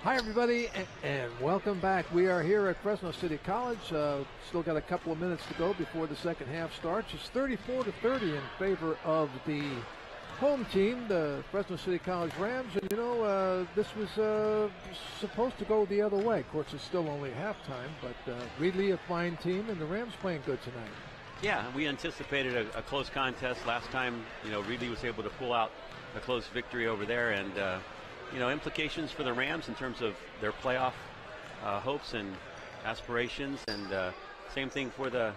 Hi, everybody, and welcome back. We are here at Fresno City College. Still got a couple of minutes to go before the second half starts. It's 34-30 in favor of the home team, the Fresno City College Rams. And, you know, this was supposed to go the other way. Of course, it's still only halftime, but Reedley, a fine team, and the Rams playing good tonight. Yeah, we anticipated a close contest. Last time, you know, Reedley was able to pull out a close victory over there, and you know, implications for the Rams in terms of their playoff hopes and aspirations, and same thing for the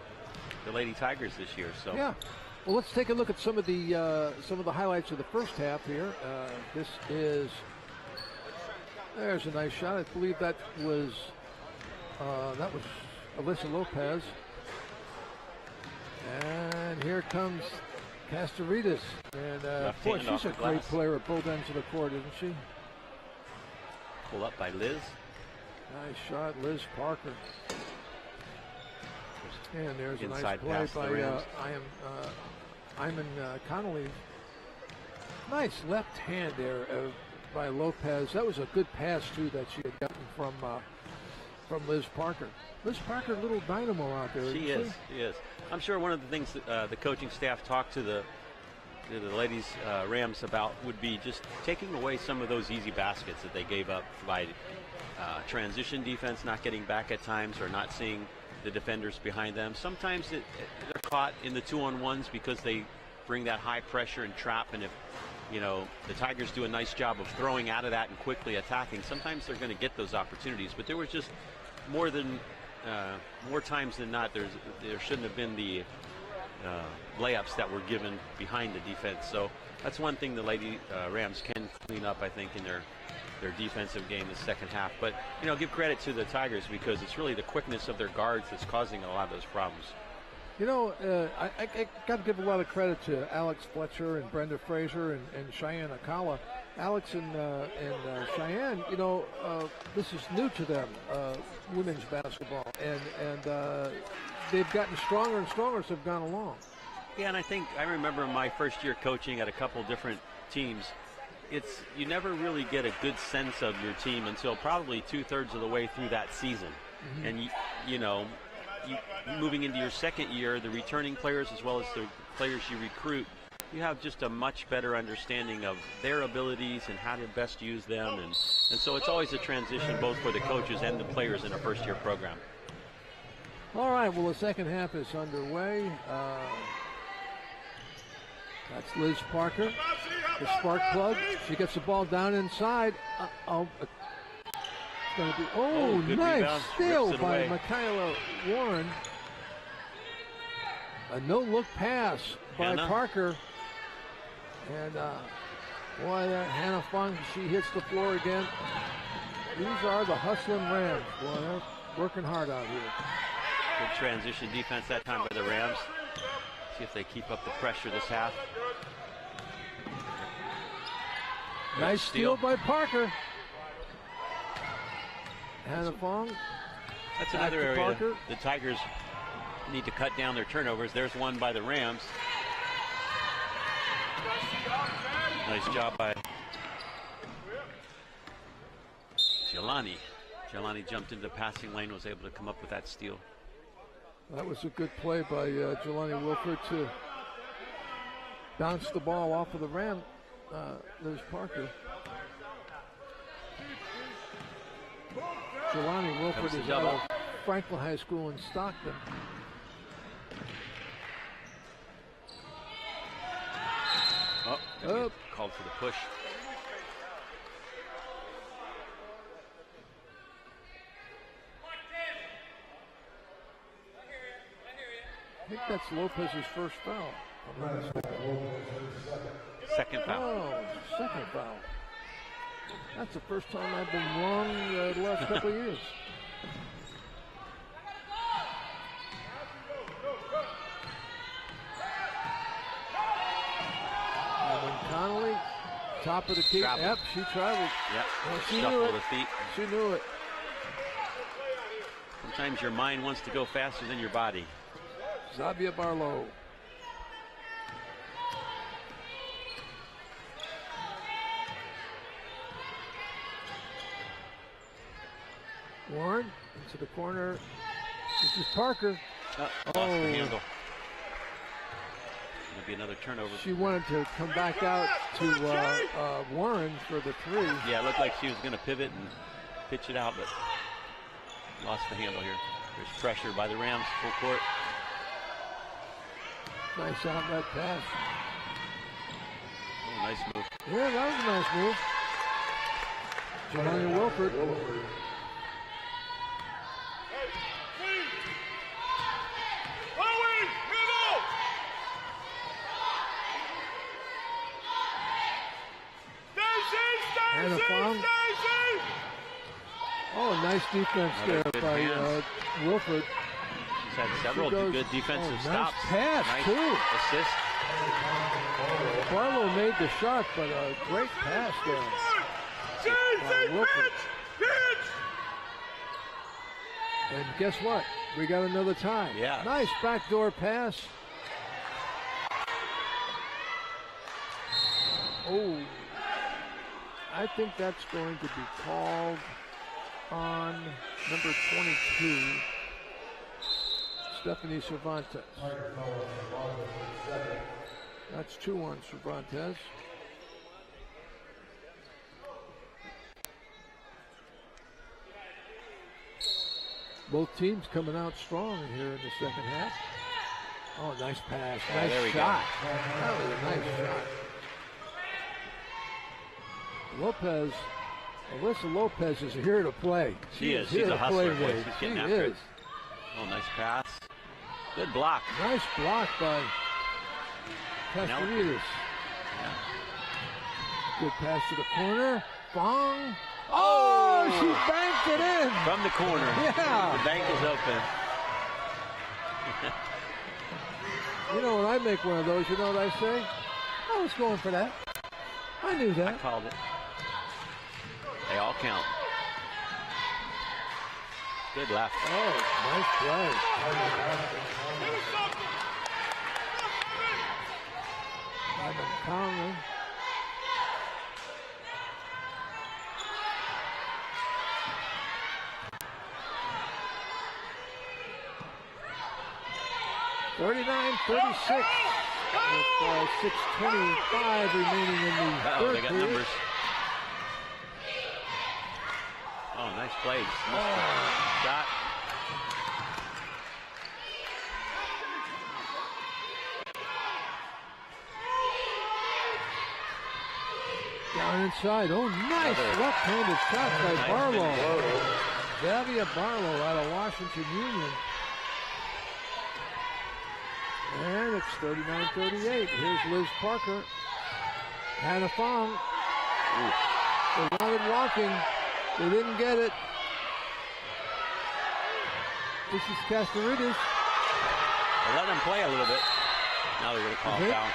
Lady Tigers this year. So yeah, well, let's take a look at some of the highlights of the first half here. There's a nice shot. I believe that was Alyssa Lopez, and here comes Castoritas, and boy, she's a great player at both ends of the court, isn't she? Pull up by Liz. Nice shot, Liz Parker. And there's inside a nice play by Iman Connolly. Nice left hand there by Lopez. That was a good pass too that she had gotten from Liz Parker. Liz Parker, a little dynamo out there. She is. I'm sure one of the things that the coaching staff talked to the ladies Rams about would be just taking away some of those easy baskets that they gave up by transition defense, not getting back at times, or not seeing the defenders behind them. Sometimes they're caught in the 2-on-1s because they bring that high pressure and trap, and if you know the Tigers do a nice job of throwing out of that and quickly attacking, sometimes they're going to get those opportunities. But there was just more times than not there shouldn't have been the layups that were given behind the defense. So that's one thing the Lady Rams can clean up, I think, in their defensive game in the second half. But you know, give credit to the Tigers because it's really the quickness of their guards that's causing a lot of those problems. You know, I got to give a lot of credit to Alex Fletcher and Brenda Fraser and Cheyenne Akala. Alex and Cheyenne, you know, this is new to them, women's basketball, and they've gotten stronger and stronger as they've gone along. Yeah, and I remember my first year coaching at a couple different teams. You never really get a good sense of your team until probably 2/3 of the way through that season, and you know. Moving into your second year, the returning players as well as the players you recruit, you have just a much better understanding of their abilities and how to best use them, and so it's always a transition both for the coaches and the players in a first-year program. All right, well, the second half is underway. That's Liz Parker, the spark plug. She gets the ball down inside. Nice steal by Michaela Warren. A no-look pass by Parker. And boy, Hannah Fung, she hits the floor again. These are the hustling Rams. Boy, they're working hard out here. Good transition defense that time by the Rams. See if they keep up the pressure this half. Nice steal by Parker. Hannah Fong. That's another area Parker. The Tigers need to cut down their turnovers. There's one by the Rams. Nice job by Jelani. Jelani jumped into the passing lane, was able to come up with that steal. That was a good play by Jelani Wilford to bounce the ball off of the Ram, Liz Parker. Jelani Wilford is out of Franklin High School in Stockton. Called for the push. I think that's Lopez's first foul. Second foul. Oh, second foul. That's the first time I've been wrong the last couple of years. Top of the key. Travel. Yep, she traveled. Yep. Well, she Shuffle knew it. the feet. She knew it. Sometimes your mind wants to go faster than your body. Xavier Barlow. Warren into the corner. This is Parker. Lost the handle. It'll be another turnover. She wanted to come back out to Warren for the 3. Yeah, it looked like she was going to pivot and pitch it out, but lost the handle here. There's pressure by the Rams, full court. Nice outlet pass. Oh, nice move. Yeah, that was a nice move. Jemania Wilford. Hannah Fong. Oh, nice defense there by Wilford. She's had several good defensive stops. Nice pass, nice too. assist. Barlow made the shot, but a great pass there by Wilford. And guess what? We got another tie. Yeah. Nice backdoor pass. Oh, I think that's going to be called on number 22, Stephanie Cervantes. That's 2 on Cervantes. Both teams coming out strong here in the second half. Oh, nice pass. Nice shot. That was a nice shot. Lopez, Alyssa Lopez is here to play. She is. Here She's a to hustler. play. She's getting She after is. it. Oh, nice pass. Good block. Nice block by Castellides. Yeah. Good pass to the corner. Fong. Oh, she banked it in. From the corner. Yeah. The bank is open. You know, when I make one of those, you know what I say? I was going for that. I knew that. I called it. They all count. Good left. Oh, nice play. Ivan Conley. (39-36) with 6:25 remaining in the third they got period. numbers. Oh, nice plays. Shot. Down inside. Oh, nice left-handed shot by Nice Barlow. finish. Xavier Barlow out of Washington Union. And it's 39-38. Here's Liz Parker. Hannah Fong. They wanted walking. They didn't get it. This is Castellides. They let them play a little bit. Now they're going to call a foul.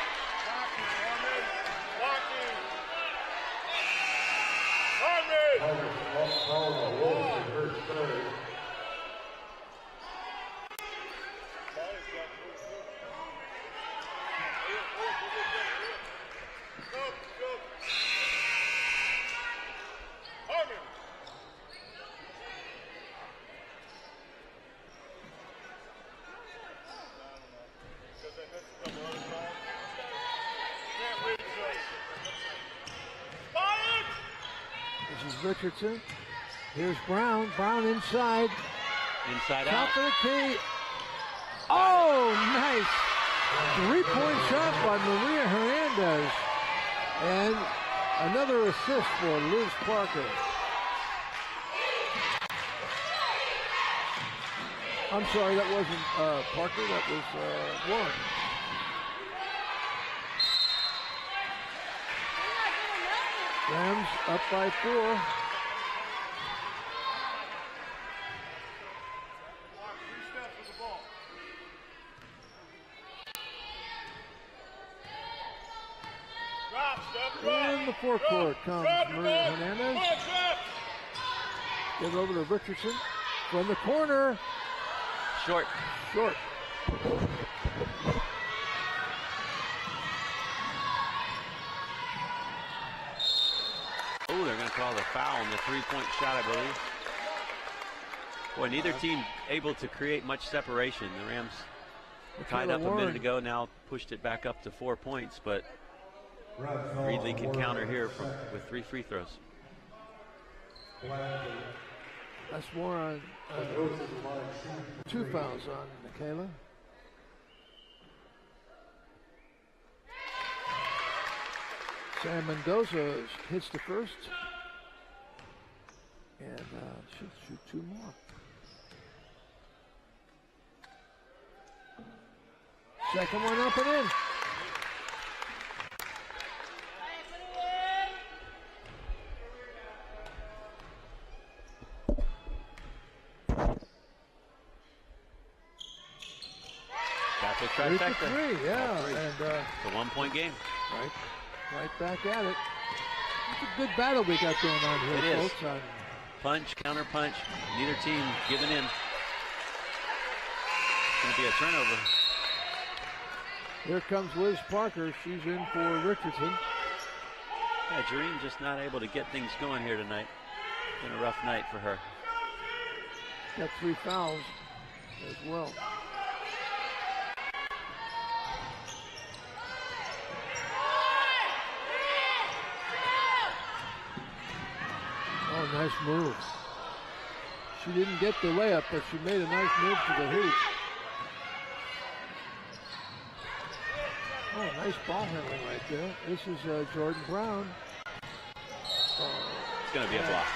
This is Richardson. Here's Brown. Brown inside. Inside Top out. of the key. Oh, nice. 3-point shot by Maria Hernandez. And another assist for Liz Parker. I'm sorry, that wasn't Parker. That was Warren. Rams up by 4. And the forecourt comes Maria Hernandez. Give it over to Richardson from the corner. Short. Short. Oh, they're going to call the foul on the three-point shot, I believe. Boy, neither team able to create much separation. The Rams tied up a minute ago, now pushed it back up to 4 points, but Reedley can counter here with 3 free throws. That's more on 2 fouls on Michaela. Sam Mendoza hits the first, and should shoot 2 more. Second one up and in. Got the trifecta. 3 yeah, and it's a 1-point game. Right back at it. It's a good battle we got going on here, It is. folks. Punch, counter punch. Neither team giving in. It's going to be a turnover. Here comes Liz Parker. She's in for Richardson. Yeah, Jareen just not able to get things going here tonight. Been a rough night for her. Got 3 fouls as well. Oh, nice move. She didn't get the layup, but she made a nice move to the hoop. Oh, nice ball handling right there. This is Jordan Brown. It's going to be a block.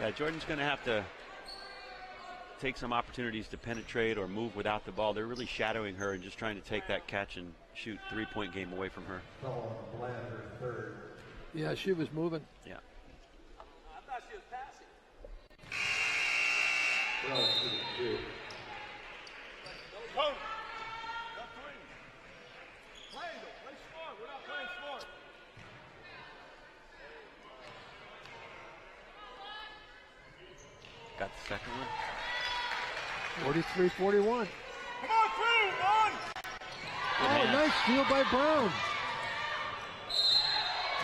Yeah, Jordan's going to have to take some opportunities to penetrate or move without the ball. They're really shadowing her and just trying to take that catch and shoot 3-point game away from her. Yeah, she was moving. Yeah. I thought she was passing. Coach, no three. Play smart. We're not playing smart. Got the second one. 43-41. Come on, through, on. Oh, nice steal by Brown.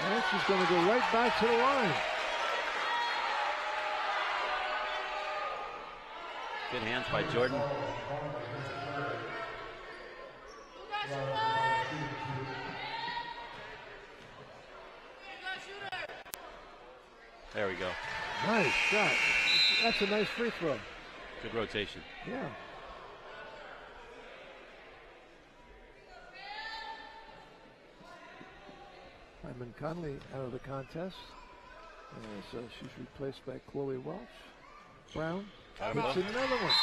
And she's going to go right back to the line. Good hands by Jordan. There we go. Nice shot. That's a nice free throw. Good rotation. Yeah. Hyman Conley out of the contest. So she's replaced by Chloe Welch. Brown hits another one.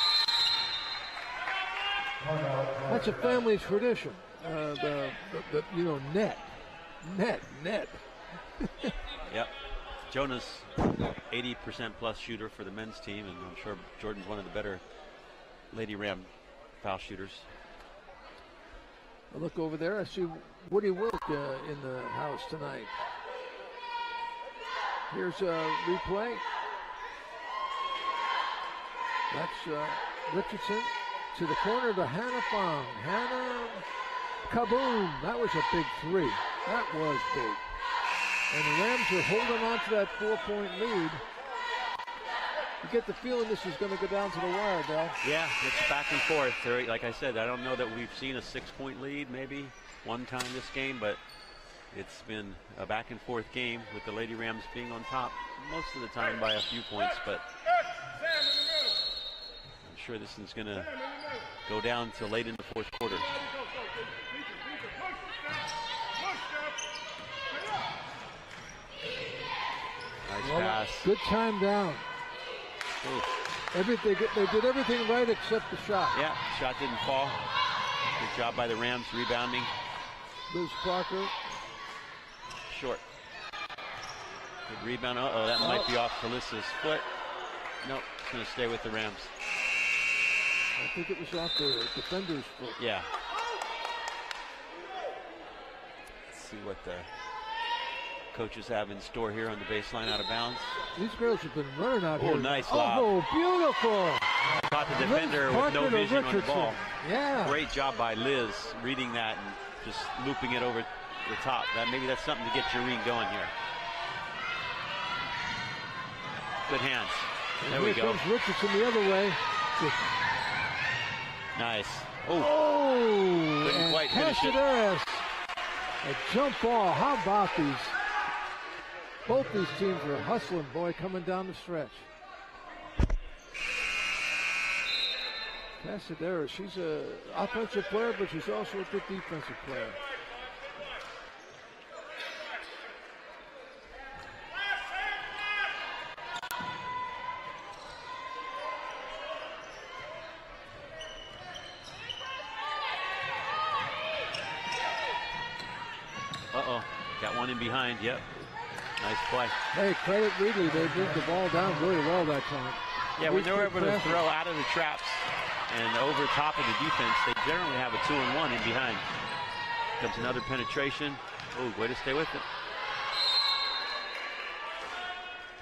That's a family tradition. The you know, net. Yep. Jonah's 80% plus shooter for the men's team, and I'm sure Jordan's one of the better Lady Ram foul shooters. I look over there. I see Woody Wilk in the house tonight. Here's a replay. That's Richardson to the corner to Hannah Fong. Hannah, kaboom! That was a big 3. That was big. And the Rams are holding on to that 4-point lead. You get the feeling this is going to go down to the wire, Dal. Yeah, it's back and forth. Like I said, I don't know that we've seen a 6-point lead maybe one time this game, but it's been a back and forth game with the Lady Rams being on top most of the time by a few points, but I'm sure this is going to go down to late in the fourth quarter. Nice pass. Good time down. They did everything right except the shot. Yeah, shot didn't fall. Good job by the Rams rebounding. Liz Parker. Short. Good rebound. Uh-oh, that might be off Felissa's foot. Nope, it's going to stay with the Rams. I think it was off the defender's foot. Yeah. see what the coaches have in store here on the baseline out of bounds. These girls have been running out here. Oh, nice lob. Oh, beautiful. Caught the defender with no vision on the ball. Yeah. Great job by Liz reading that and just looping it over the top. Maybe that's something to get Jareen going here. Good hands. There we go. Comes Richardson the other way. Nice. Oh, couldn't quite finish it. A jump ball. How about these? Both these teams are hustling, boy, coming down the stretch. Casadera, she's an offensive player, but she's also a good defensive player. Uh-oh, got one in behind, yep. Nice play. Hey, credit Reedley, they moved the ball down really well that time. Yeah, when they're able to throw out of the traps and over top of the defense, they generally have a 2-and-1 in behind. Comes another penetration. Oh, way to stay with it.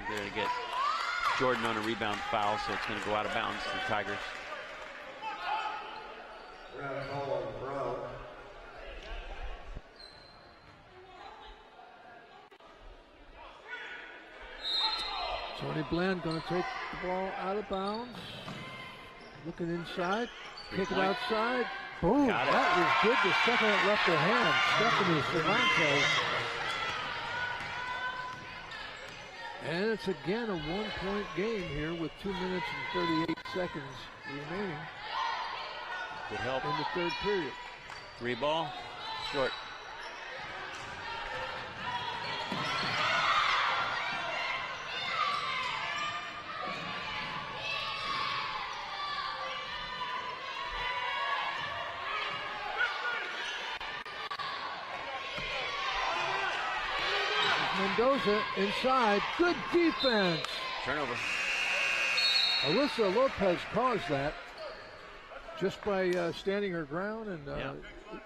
They're going to get Jordan on a rebound foul, so it's going to go out of bounds to the Tigers. Tony Bland going to take the ball out of bounds. Looking inside. Kick it outside. Boom. That was good. The second it left her hand. Stephanie Cervantes. And it's again a 1-point game here with 2 minutes and 38 seconds remaining. Good help. In the third period. 3 ball. Short. Mendoza inside. Good defense. Turnover. Alyssa Lopez caused that just by standing her ground and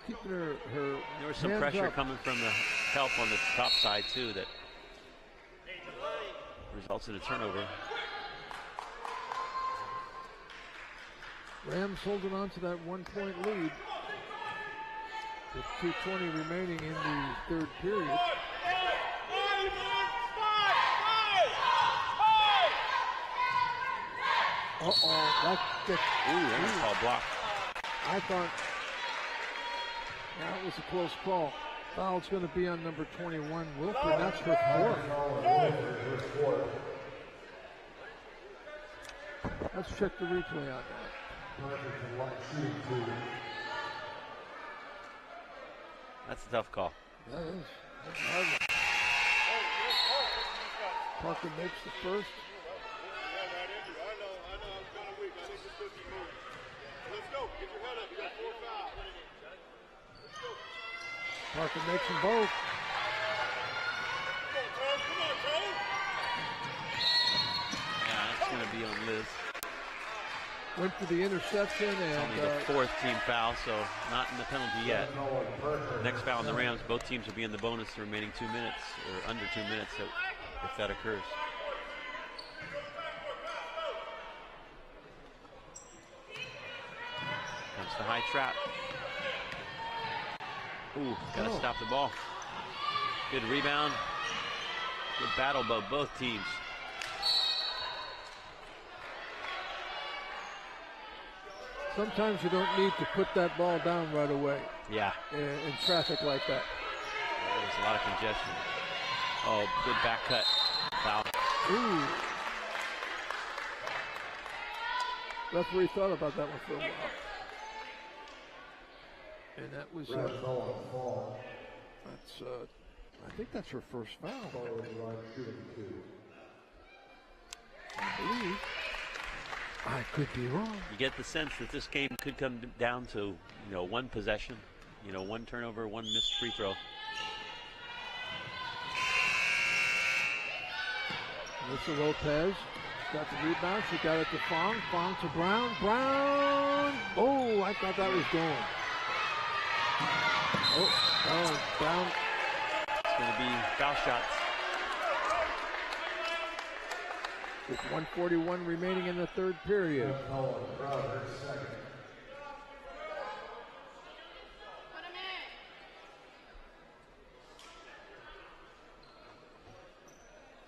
keeping her There was some hands pressure up. coming from the help on the top side, too, that results in a turnover. Rams holding on to that 1-point lead with 2:20 remaining in the third period. That was called block. I thought that was a close call. Foul's going to be on number 21, Wilford. That's her fourth. Let's check the replay on that. That's a tough call. That is. That's hard. Parker makes the first. Parker makes them both. Yeah, that's going to be on Liz. Went for the interception and only the fourth team foul, so not in the penalty yet. Next foul on the Rams, both teams will be in the bonus the remaining 2 minutes, or under 2 minutes if that occurs. Comes the high trap. Ooh, gotta stop the ball. Good rebound. Good battle by both teams. Sometimes you don't need to put that ball down right away. Yeah. In traffic like that. There's a lot of congestion. Oh, good back cut. Foul. Ooh. Referee thought about that one for a while. And that was that's I think that's her first foul. I believe. I could be wrong. You get the sense that this game could come down to, one possession, one turnover, one missed free throw. Alyssa Lopez got the rebound. She got it to Fong. Fong to Brown. Brown. Oh, I thought that was going. Oh, Brown going to be foul shots. With 1:41 remaining in the third period.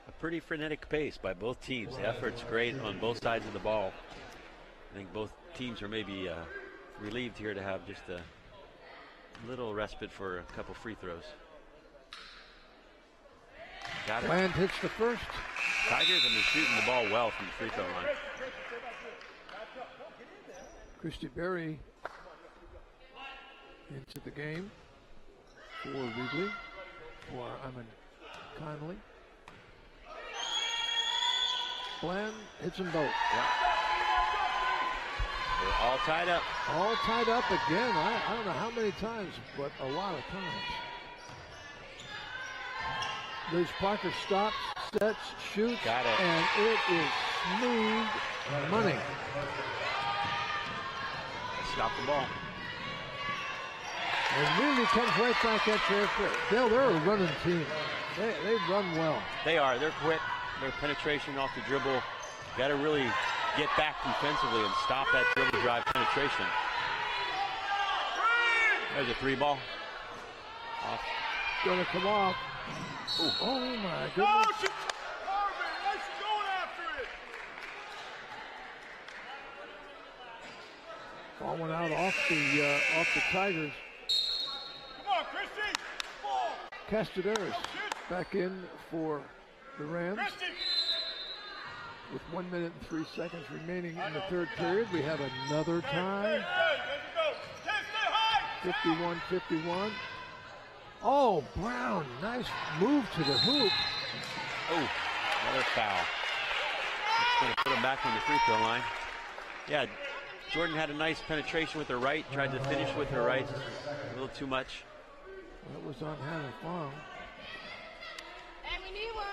A pretty frenetic pace by both teams. The effort's great on both sides of the ball. I think both teams are maybe relieved here to have just a little respite for a couple free throws. Got it. Bland hits the first. Tigers have been shooting the ball well from the free throw line. Christy Berry into the game for Reedley, for Conley. Bland hits them both. Yeah. They're all tied up. All tied up again. I don't know how many times, but a lot of times. Liz Parker stops, sets, shoots, got it. And it is smooth money. Stop the ball. And Reedley comes right back at you. Dale, they're a running team. They run well. They are. They're quick. Their penetration off the dribble. Got to really get back defensively and stop that dribble drive penetration. There's a three ball. Off. Gonna come off. Ooh. Oh my goodness. Ball went out off the Tigers. Come on, Christy. Castaderas back in for the Rams. With 1 minute and 3 seconds remaining in the third period, we have another tie. 51-51. Oh, Brown, nice move to the hoop. Oh, another foul. It's going to put him back on the free throw line. Yeah, Jordan had a nice penetration with her right, tried to finish with her right. A little too much. That was on Hannah Fong. And we need one.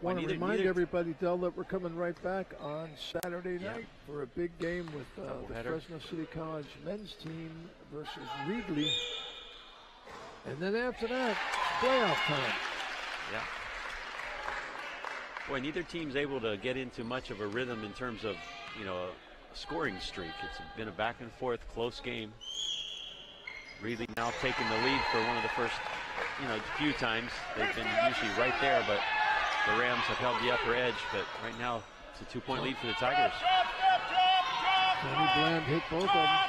Want to remind everybody, Del, that we're coming right back on Saturday night for a big game with the Fresno City College men's team versus Reedley. And then after that, playoff time. Yeah. Boy, neither team's able to get into much of a rhythm in terms of, you know, a scoring streak. It's been a back and forth close game. Reedley now taking the lead for one of the first, few times. They've been usually right there, but the Rams have held the upper edge. But right now, it's a 2-point lead for the Tigers. Johnny Bland hit both of them.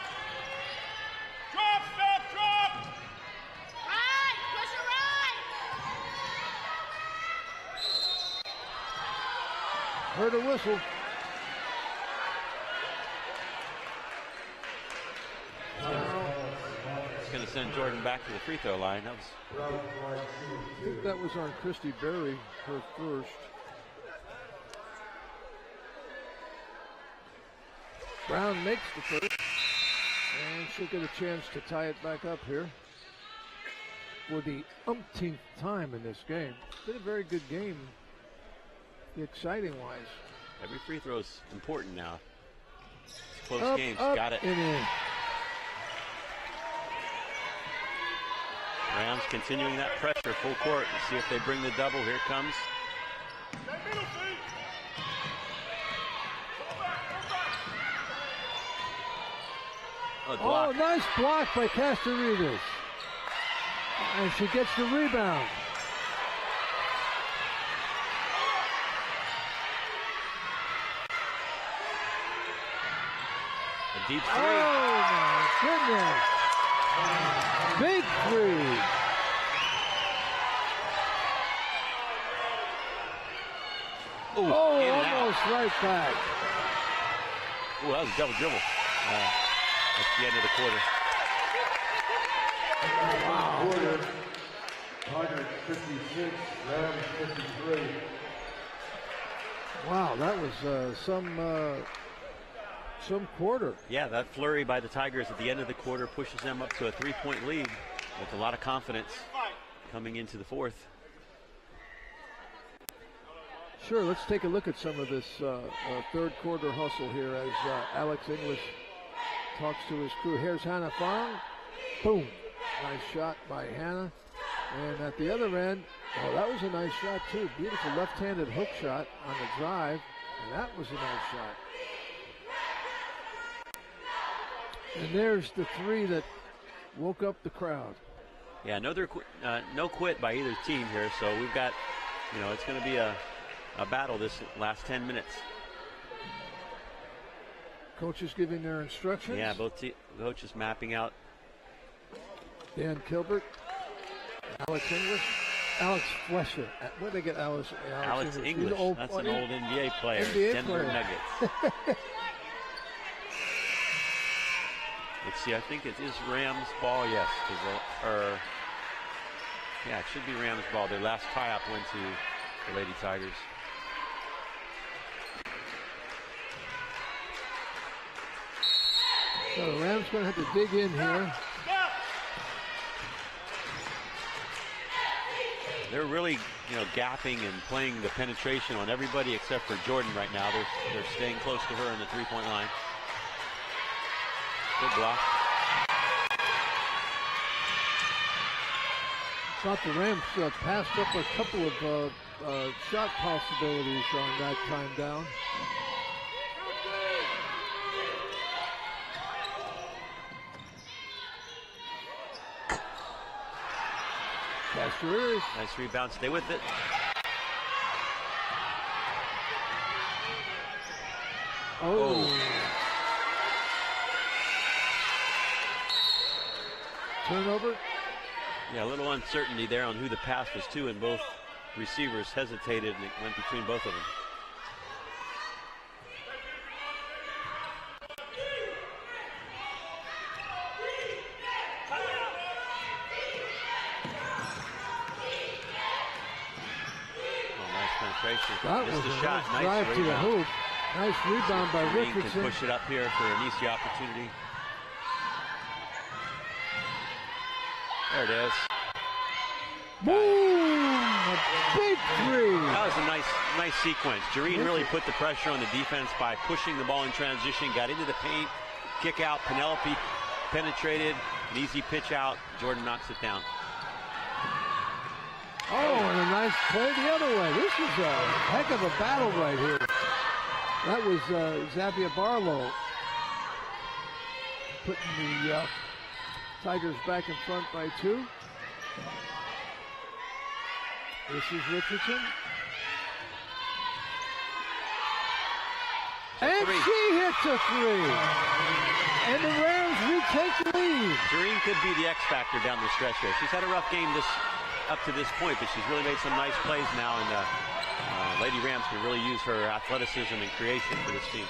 Heard a whistle. It's going to send Jordan back to the free throw line. I think that was on Christy Berry, her first. Brown makes the first, and she'll get a chance to tie it back up here for the umpteenth time in this game. It's been a very good game. Exciting wise. Every free throw is important now. It's close games. Got it. And in. Rams continuing that pressure full court and see if they bring the double. Here it comes. Oh, nice block by Castaredas. And she gets the rebound. Deep three. Oh my goodness. Big three. Ooh, almost right back. Ooh, that was a double dribble at the end of the quarter. Wow. Tigers 56, Rams 53. Wow, that was some quarter. Yeah, that flurry by the Tigers at the end of the quarter pushes them up to a 3-point lead with a lot of confidence coming into the fourth. Sure, let's take a look at some of this third quarter hustle here as Alex English talks to his crew. Here's Hannah Fong. Boom. Nice shot by Hannah. And at the other end, oh, that was a nice shot too. Beautiful left-handed hook shot on the drive. And that was a nice shot. And there's the three that woke up the crowd. Yeah, no quit by either team here. So we've got, it's going to be a battle this last 10 minutes. Coaches giving their instructions. Yeah, both coaches mapping out. Dan Kilbert, Alex English, Alex Flesher. Where did they get Alex English? That's an old NBA player. NBA Denver player. Nuggets. Let's see, I think it is Rams ball, yes. Yeah, it should be Rams ball. Their last tie-up went to the Lady Tigers. So the Rams going to have to dig in here. They're really, gapping and playing the penetration on everybody except for Jordan right now. They're staying close to her in the three-point line. Good block. Thought the Rams passed up a couple of shot possibilities on that time down. Castor is. Nice rebound. Stay with it. Oh. Turnover. Yeah, a little uncertainty there on who the pass was to, and both receivers hesitated, and it went between both of them. That was a shot. Nice drive to the hoop. Nice rebound by Richardson. Can push it up here for an easy opportunity. There it is. Boom! A big three. That was a nice sequence. Jareen really put the pressure on the defense by pushing the ball in transition, got into the paint, kick out. Penelope penetrated, an easy pitch out. Jordan knocks it down. Oh, and a nice play the other way. This is a heck of a battle right here. That was Xavier Barlow putting the Tigers back in front by 2. This is Richardson. And she hits a 3. And the Rams retake the lead. Jareen could be the X factor down the stretch here. She's had a rough game up to this point, but she's really made some nice plays now, and Lady Rams can really use her athleticism and creation for this team.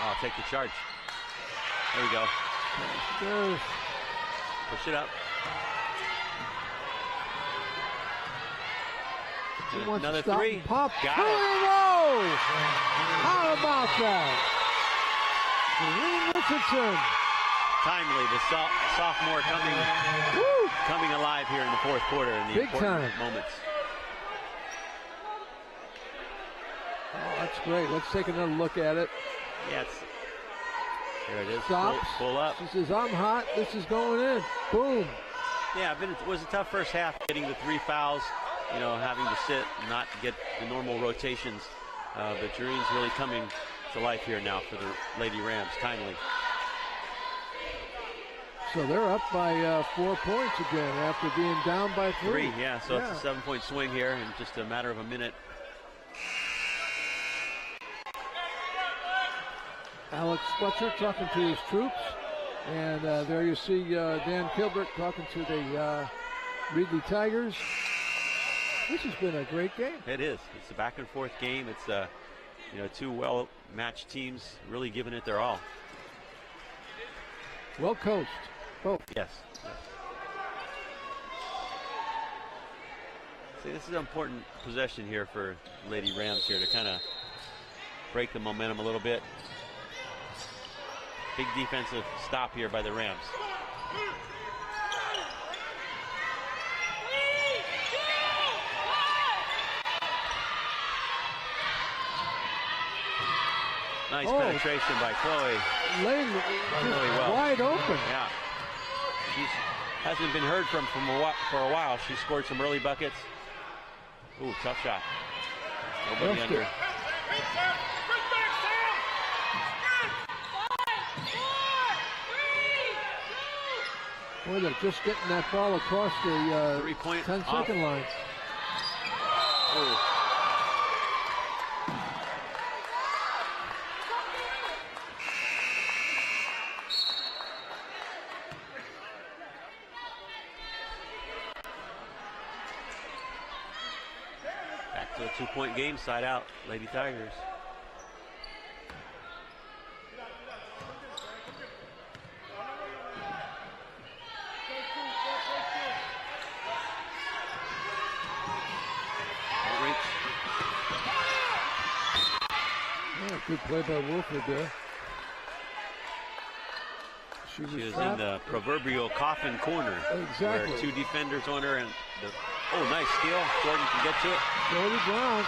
I'll take the charge. There we go. Push it up. Another 3. Pop. Got it. How about that? Jareen Richardson. Timely, the sophomore coming alive here in the fourth quarter in the big important time moments. Oh, that's great. Let's take another look at it. Yeah, there it is. Stops. Pull up. She says, I'm hot. This is going in. Boom. Yeah, but it was a tough first half getting the 3 fouls. Having to sit and not get the normal rotations. But Jareen's really coming to life here now for the Lady Rams, timely. So they're up by 4 points again after being down by 3. Yeah, so it's a 7-point swing here in just a matter of a minute. Alex Fletcher talking to his troops. And there you see Dan Kilbert talking to the Reedley Tigers. This has been a great game. It is. It's a back and forth game. It's two well-matched teams really giving it their all. Well coached. Both. Yes. See, this is an important possession here for Lady Rams here to kind of break the momentum a little bit. Big defensive stop here by the Rams. Nice penetration by Chloe. Lane Really well. wide open. Yeah. She hasn't been heard from for a while. She scored some early buckets. Ooh, tough shot. Nobody Left under. it. Boy, they're just getting that ball across the 10-second line. Ooh. Back to a 2-point game, side out, Lady Tigers. Good play by Wilford there. She was in the proverbial coffin corner. Exactly. Where 2 defenders on her and nice steal. Jordan can get to it. Jordan Brown.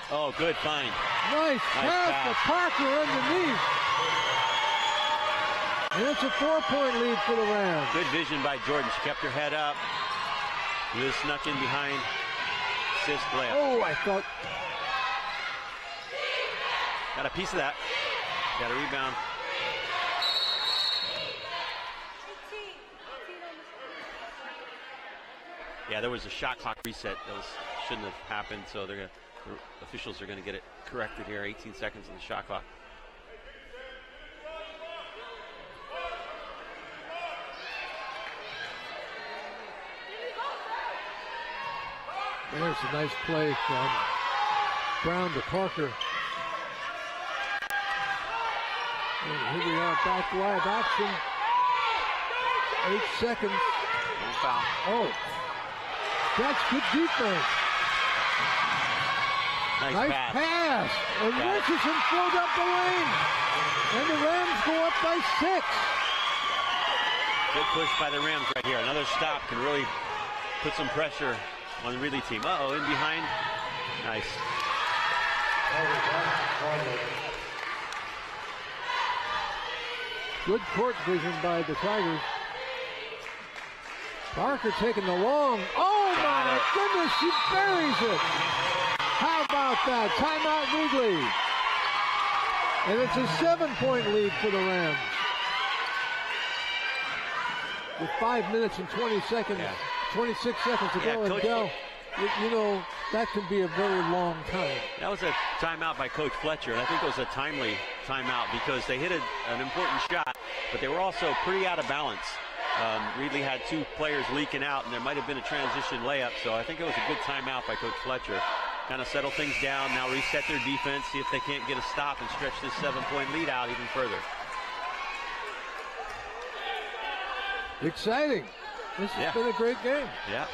Oh, good find. Nice pass to Parker underneath. And it's a 4-point lead for the Rams. Good vision by Jordan. She kept her head up. Liz snuck in behind. Assist layup. Oh, I thought. Got a piece of that. Got a rebound. Yeah, there was a shot clock reset. That shouldn't have happened, so the officials are going to get it corrected here. 18 seconds on the shot clock. There's a nice play from Brown to Parker. And here we are, back live action. 8 seconds. No foul. Oh, that's good defense. Nice pass. And Richardson filled up the lane. And the Rams go up by 6. Good push by the Rams right here. Another stop can really put some pressure on the Reedley team. Uh-oh, in behind. Nice. Good court vision by the Tigers. Parker taking the long. Oh my goodness, she buries it. How about that? Timeout Reedley. And it's a 7-point lead for the Rams. With 5 minutes and 20 seconds, 26 seconds to go. And Dell, you know, that can be a very long time. That was a timeout by Coach Fletcher, and I think it was a timely timeout because they hit an important shot, but they were also pretty out of balance. Reedley had 2 players leaking out, and there might have been a transition layup, so I think it was a good timeout by Coach Fletcher. Kind of settle things down, now reset their defense, see if they can't get a stop and stretch this 7-point lead out even further. Exciting. This has been a great game. Yeah.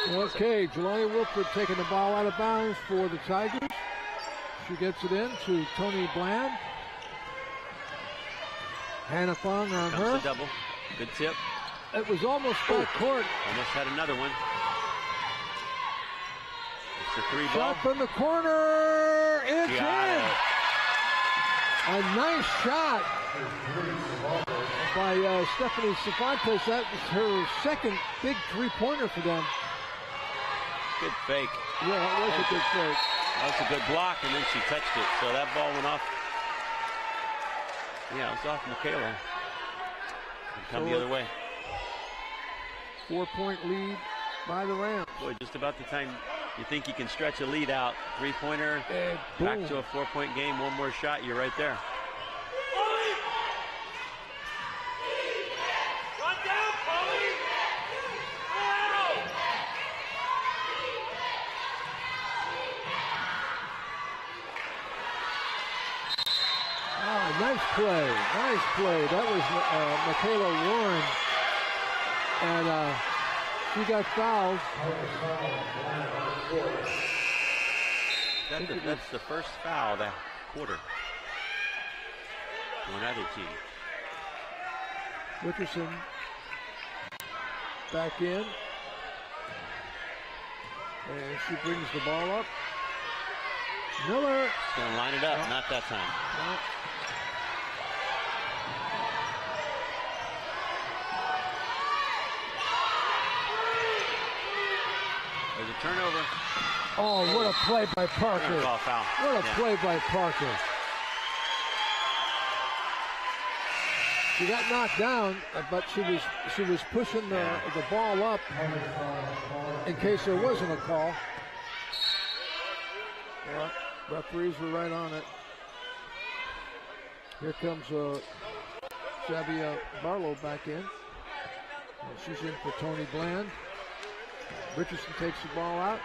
Okay, Jelani Wilford taking the ball out of bounds for the Tigers. She gets it in to Tony Bland. Hannah Fong on her. Comes the double. Good tip. It was almost back court. Almost had another one. It's a 3 ball. Shot from the corner. It's in. A nice shot by Stephanie Cervantes. That was her second big 3-pointer for them. Good fake. Yeah, it was a good fake. That was a good block, and then she touched it. So that ball went off. Yeah, it was off Michaela. Come the other way. 4-point lead by the Rams. Boy, just about the time you think you can stretch a lead out. 3-pointer, back to a 4-point game. One more shot, you're right there. play. Nice play. That was Michaela Warren. And she got fouled. That's the first foul that quarter for another team. Richardson back in. And she brings the ball up. Miller. Gonna line it up, not that time. There's a turnover. Oh, what a play by Parker. Foul. What a play by Parker. She got knocked down, but she was pushing the ball up in case there wasn't a call. Yeah, referees were right on it. Here comes Shabby Barlow back in. And she's in for Tony Bland. Richardson takes the ball out.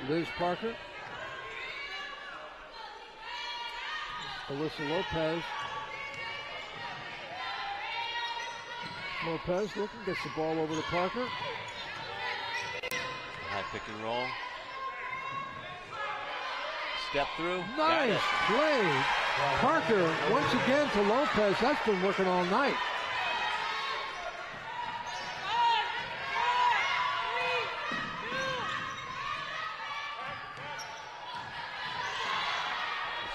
Liz Parker. Alyssa Lopez. Lopez looking, gets the ball over to Parker. High pick and roll. Step through. Nice play. Parker once again to Lopez. That's been working all night.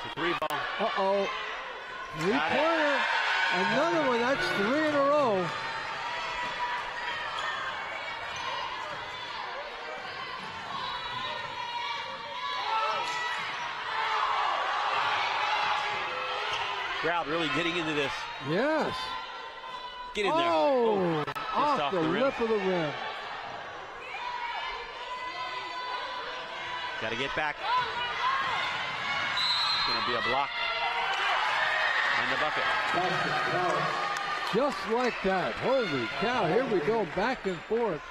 It's a 3-ball. Uh-oh. Three-pointer. Another one. That's 3 in a row. Crowd really getting into this. Yes. Get in there. Oh, off the lip of the rim. Got to get back. It's going to be a block. And the bucket. Just like that. Holy cow. Here we go. Back and forth.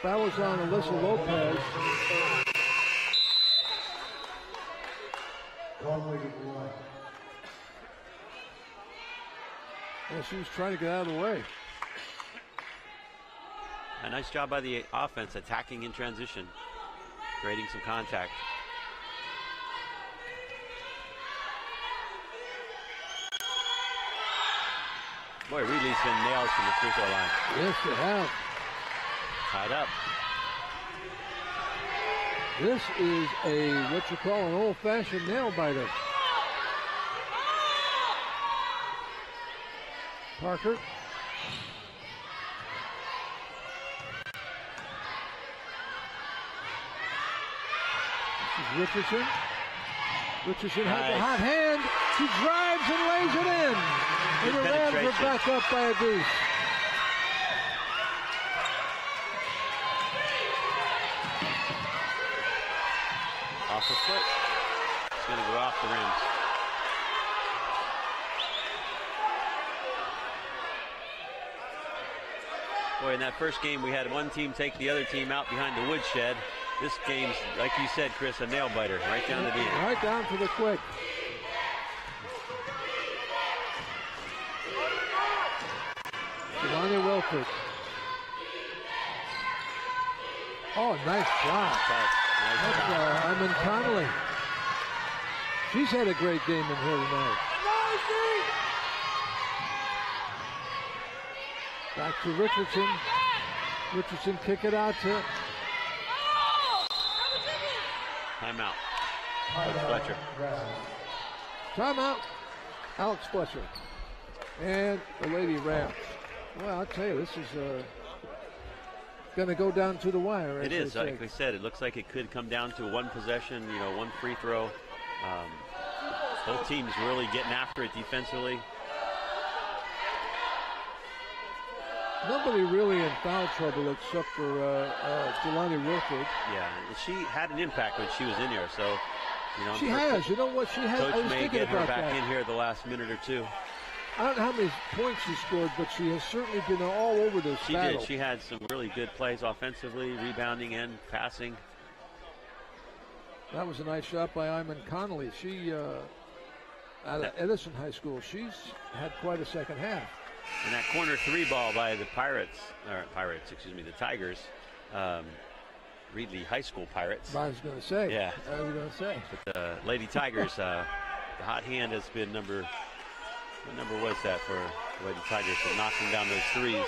Fouls on Alyssa Lopez. Well, she was trying to get out of the way. A nice job by the offense attacking in transition, creating some contact. Boy, Reedley's been nails from the free throw line. Yes, they have. Tied up. This is what you call an old-fashioned nail biter. Parker. This is Richardson. Richardson has a hot hand. She drives and lays it in. And the Rams are back up by a deuce. Off the foot. It's going to go off the Rams. Boy, in that first game, we had one team take the other team out behind the woodshed. This game's, like you said, Chris, a nail biter right down to the end. Right down to the quick. Jelani Wilford. Oh, nice block. That's Iman Connolly. She's had a great game in here tonight. Back to Richardson. Richardson kick it out to... Timeout. Alex Fletcher. Timeout. Alex Fletcher. And the Lady Rams. Well, I'll tell you, this is going to go down to the wire. It is. Like we said, it looks like it could come down to one possession, one free throw. Both teams really getting after it defensively. Nobody really in foul trouble except for Jelani Wilford. Yeah, she had an impact when she was in there. So, she has. You know what? She has. Coach may get her back in here the last minute or two. I don't know how many points she scored, but she has certainly been all over this battle. She did. She had some really good plays offensively, rebounding and passing. That was a nice shot by Iman Connolly. She out of Edison High School. She's had quite a second half. And that corner 3 ball by the the Tigers, Reedley High School Pirates. I was going to say. Yeah. I was going to say. But the Lady Tigers, the hot hand has been what number was that for the Lady Tigers for knocking down those threes?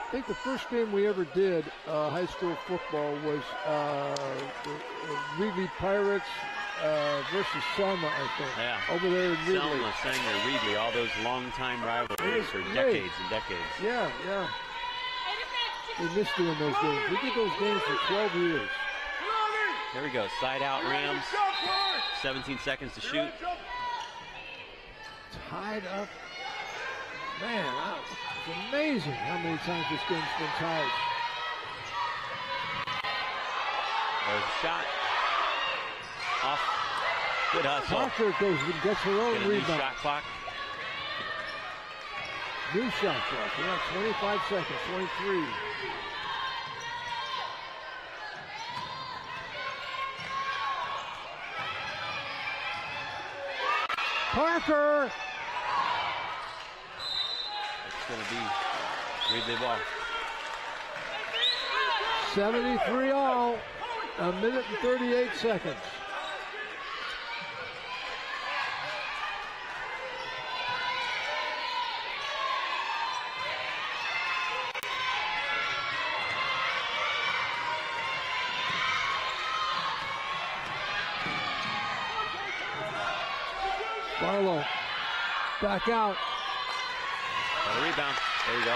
I think the first game we ever did, high school football, was the Reedley Pirates versus Selma, I think. Yeah. Over there in Reedley. Selma, Sanger, Reedley, all those long-time rivalries for decades and decades. Yeah, yeah. We missed doing those games. We did those games for 12 years. Here we go. Side out Rams. 17 seconds to shoot. Tied up. Man, it's amazing how many times this game's been tied. There's a shot. Off. Good hustle. Parker goes and gets her own Get a rebound. new shot clock. New shot clock. Yeah, 25 seconds. 23. Parker. It's going to be Reedley ball. 73 all. A minute and 38 seconds. Barlow back out. Got a rebound. There you go.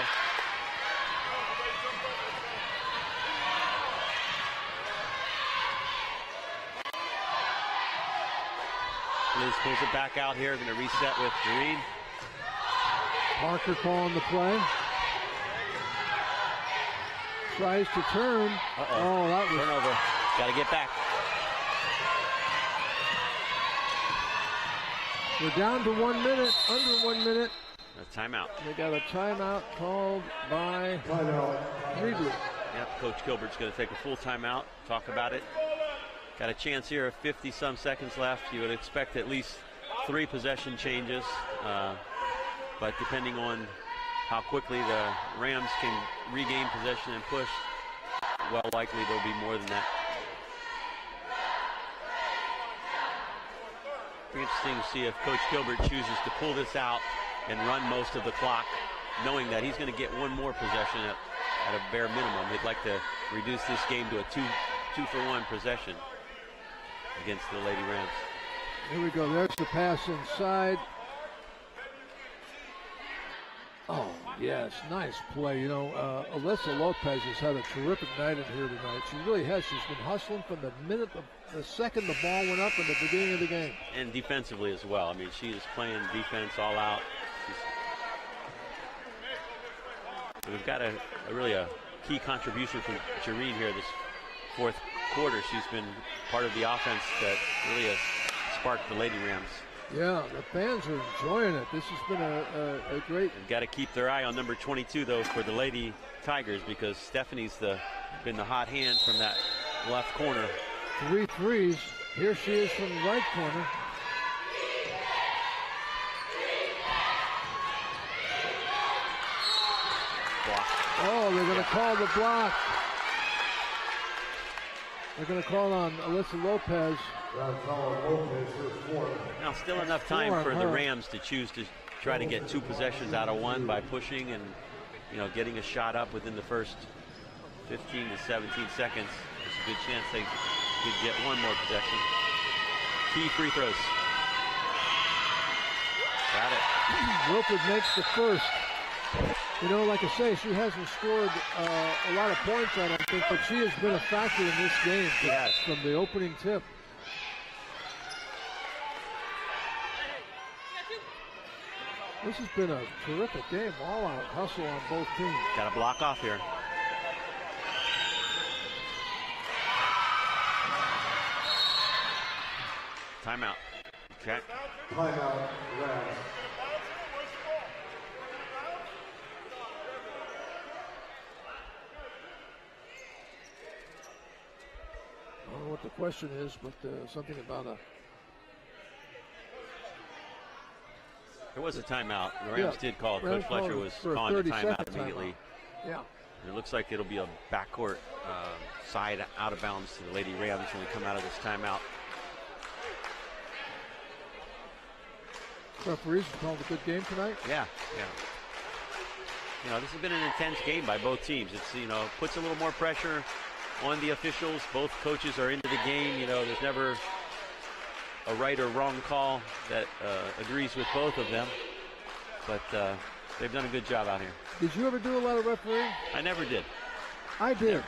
Liz pulls it back out here. Going to reset with Green. Parker calling the play. Tries to turn. Oh, that was turnover. Got to get back. We're down to 1 minute, under 1 minute. A timeout. They got a timeout called by Reedley. Yep, Coach Gilbert's going to take a full timeout, talk about it. Got a chance here of 50-some seconds left. You would expect at least 3 possession changes. But depending on how quickly the Rams can regain possession and push, well likely there'll be more than that. It'll be interesting to see if Coach Gilbert chooses to pull this out and run most of the clock, knowing that he's going to get one more possession at a bare minimum. He'd like to reduce this game to a two-for-one possession against the Lady Rams. Here we go. There's the pass inside. Oh, yes, nice play. You know, Alyssa Lopez has had a terrific night in here tonight. She really has. She's been hustling from the second the ball went up in the beginning of the game. And defensively as well. I mean, she is playing defense all out. We've got a really key contribution from Jareen here this fourth quarter. She's been part of the offense that really has sparked the Lady Rams. Yeah, the fans are enjoying it. This has been a great... They've got to keep their eye on number 22, though, for the Lady Tigers, because Stephanie's been the hot hand from that left corner. 3 threes. Here she is from the right corner. Block. Oh, they're going to call the block. They're going to call on Alyssa Lopez. Now, still enough time for the Rams to choose to try to get 2 possessions out of 1 by pushing and, you know, getting a shot up within the first 15 to 17 seconds. There's a good chance they could get 1 more possession. Key free throws. Got it. Wilford makes the first. You know, like I say, she hasn't scored a lot of points, I don't think, but she has been a factor in this game from the opening tip. This has been a terrific game, all-out hustle on both teams. Got a block off here. Timeout. Okay. Timeout, Rams. I don't know what the question is, but something about There was a timeout. The Rams did call it. Coach Fletcher was calling the timeout immediately. Yeah. And it looks like it'll be a backcourt side out of bounds to the Lady Rams when we come out of this timeout. Referees called a good game tonight. Yeah. You know, this has been an intense game by both teams. It's, you know, puts a little more pressure on the officials. Both coaches are into the game. You know, there's never a right or wrong call that agrees with both of them. But they've done a good job out here. Did you ever do a lot of refereeing? I never did. I did. Never.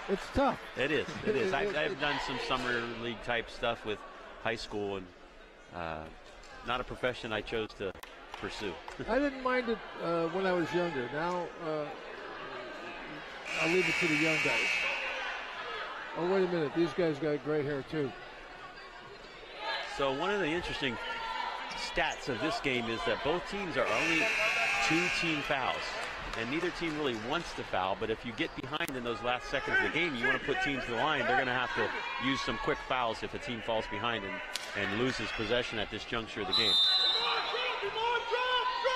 It's tough. It is. It is. I've done some summer league type stuff with high school, and not a profession I chose to pursue. I didn't mind it when I was younger. Now I'll leave it to the young guys. Oh, wait a minute. These guys got gray hair too. So one of the interesting stats of this game is that both teams are only 2 team fouls. And neither team really wants to foul, but if you get behind in those last seconds of the game, you want to put teams to the line, they're going to have to use some quick fouls if a team falls behind and loses possession at this juncture of the game.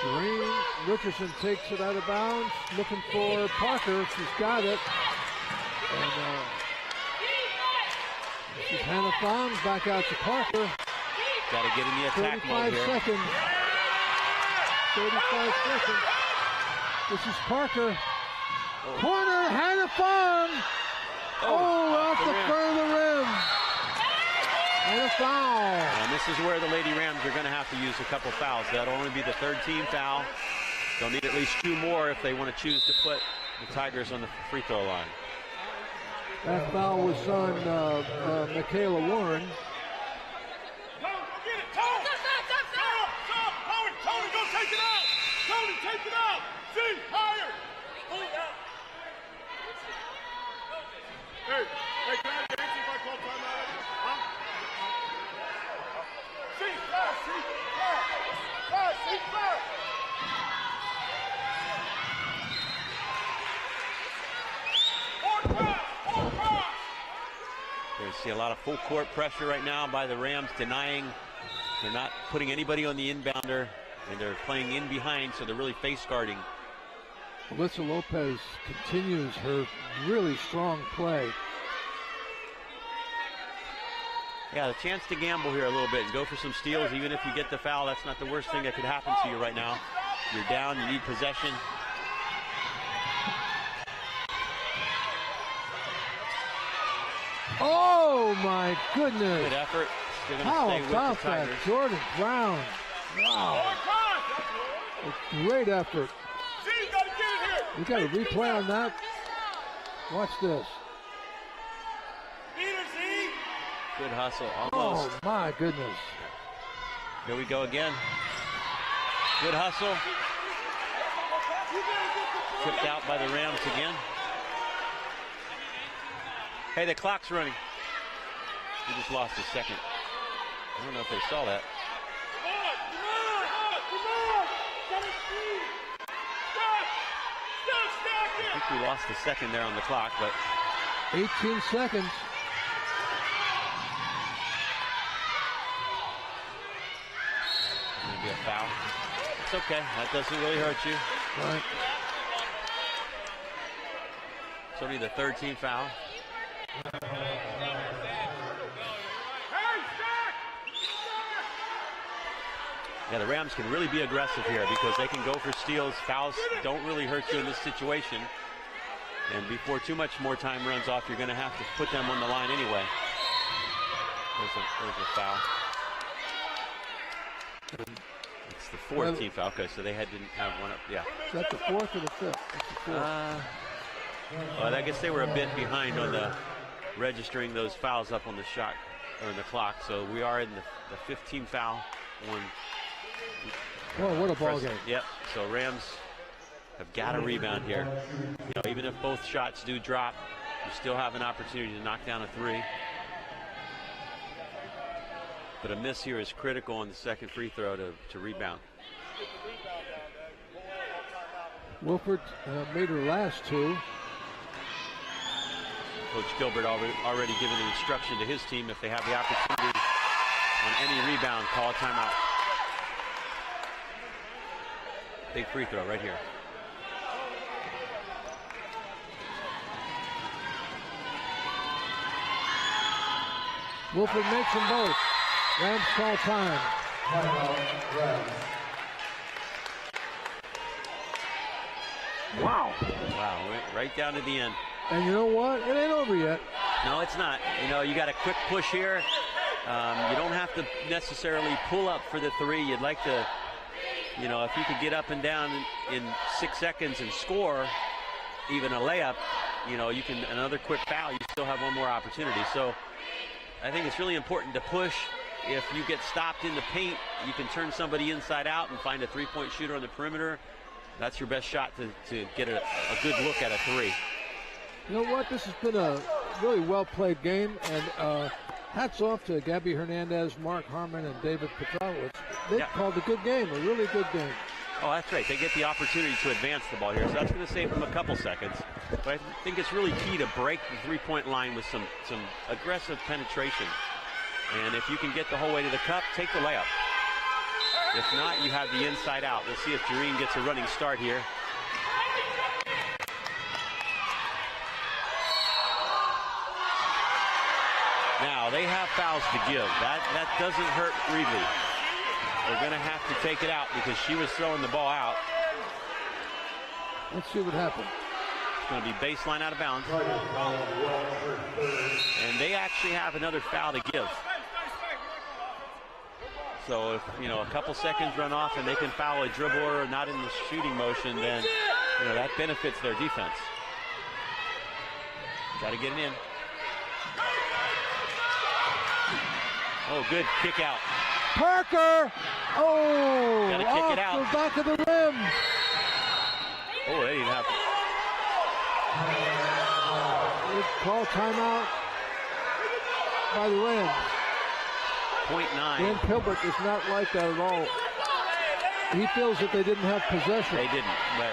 Green Richardson takes it out of bounds, looking for Parker. She's got it. And this is Hannah Fong back out to Parker. Got to get in the attack mode here. 35 seconds. This is Parker. Corner, Hannah Fong. Off the front of the rim. And a foul. And this is where the Lady Rams are going to have to use a couple fouls. That'll only be the 3rd team foul. They'll need at least 2 more if they want to choose to put the Tigers on the free throw line. That foul was on Michaela Warren. Tony, go take it out! Tony, take it out! See, higher! Pull it out! Hey, can I get if I call timeout? Huh? See, pass, pass! They see a lot of full court pressure right now by the Rams, denying. They're not putting anybody on the inbounder, and they're playing in behind, so they're really face guarding. Alyssa Lopez continues her really strong play. Yeah, the chance to gamble here a little bit and go for some steals. Even if you get the foul, that's not the worst thing that could happen to you right now. You're down, you need possession. Oh my goodness. Good effort. How about that, Jordan Brown? Wow. A great effort. We got a replay on that. Watch this. Good hustle, almost. Oh my goodness. Here we go again. Good hustle. Tipped out by the Rams again. Hey, the clock's running. We just lost a second. I don't know if they saw that. I think we lost a second there on the clock, but 18 seconds. Maybe a foul. It's okay. That doesn't really hurt you. Right. It's only the 3rd team foul. Yeah, the Rams can really be aggressive here because they can go for steals. Fouls don't really hurt you in this situation. And before too much more time runs off, you're going to have to put them on the line anyway. There's a foul. It's the 4th team foul. Okay, so they didn't have one up. Yeah. Is that the 4th or the 5th? It's the 4th. Well, I guess they were a bit behind on the registering those fouls up on the shot or the clock. So we are in the 15th foul on. Well, what a ball game. Yep. So Rams have got a rebound here. You know, even if both shots do drop, you still have an opportunity to knock down a 3. But a miss here is critical on the 2nd free throw to rebound. Wilford made her last 2. Coach Gilbert already given an instruction to his team if they have the opportunity on any rebound, call a timeout. big free throw right here. Wilford makes them both. Rams call time. Wow. Wow, went right down to the end. And you know what? It ain't over yet. No, it's not. You know, you got a quick push here. You don't have to necessarily pull up for the three. You'd like to, you know, if you could get up and down in 6 seconds and score, even a layup, you know, you can, another quick foul, you still have one more opportunity. So I think it's really important to push. If you get stopped in the paint, you can turn somebody inside out and find a three-point shooter on the perimeter. That's your best shot to get a good look at a three. You know what? This has been a really well-played game, and hats off to Gabby Hernandez, Mark Harmon, and David Petrowitz. They called a good game, a really good game. Oh, that's right. They get the opportunity to advance the ball here, so that's going to save them a couple seconds. But I think it's really key to break the three-point line with some aggressive penetration. And if you can get the whole way to the cup, take the layup. If not, you have the inside out. We'll see if Jareen gets a running start here. Now, they have fouls to give. That doesn't hurt Reedley. They're going to have to take it out because she was throwing the ball out. Let's see what happens. It's going to be baseline out of bounds. And they actually have another foul to give. So if, you know, a couple seconds run off and they can foul a dribbler not in the shooting motion, then, you know, that benefits their defense. Got to get it in. Oh, good kick out. Parker! Oh! Got to kick it out. The back of the rim. Oh, they didn't have to. Call timeout by the Rams. 0.9. Dan Pilbert does not like that at all. He feels that they didn't have possession. They didn't, but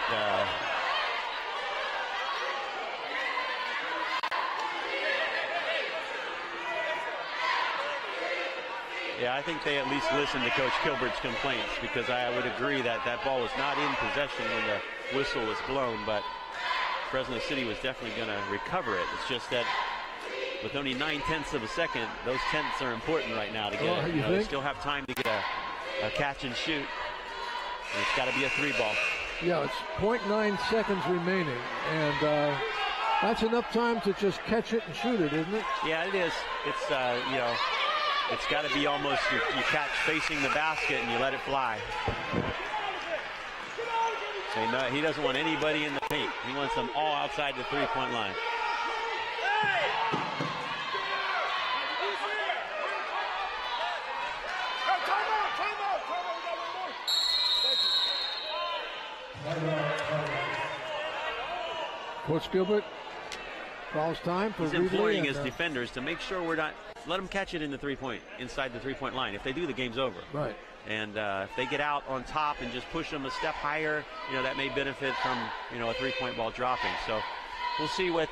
yeah, I think they at least listened to Coach Kilbert's complaints, because I would agree that that ball was not in possession when the whistle was blown, but Fresno City was definitely going to recover it. It's just that with only 9/10 of a second, those tenths are important right now to get it. You know, they still have time to get a catch and shoot. And it's got to be a three ball. Yeah, it's 0.9 seconds remaining, and that's enough time to just catch it and shoot it, isn't it? Yeah, it is. It's you know, it's got to be almost you catch facing the basket and you let it fly. So no, he doesn't want anybody in the paint. He wants them all outside the three-point line. Coach Gilbert calls time for He's imploring Reedley his defenders to make sure we're not, let them catch it in the inside the three-point line. If they do, the game's over. Right. And if they get out on top and just push them a step higher, you know, that may benefit from, you know, a three-point ball dropping. So we'll see what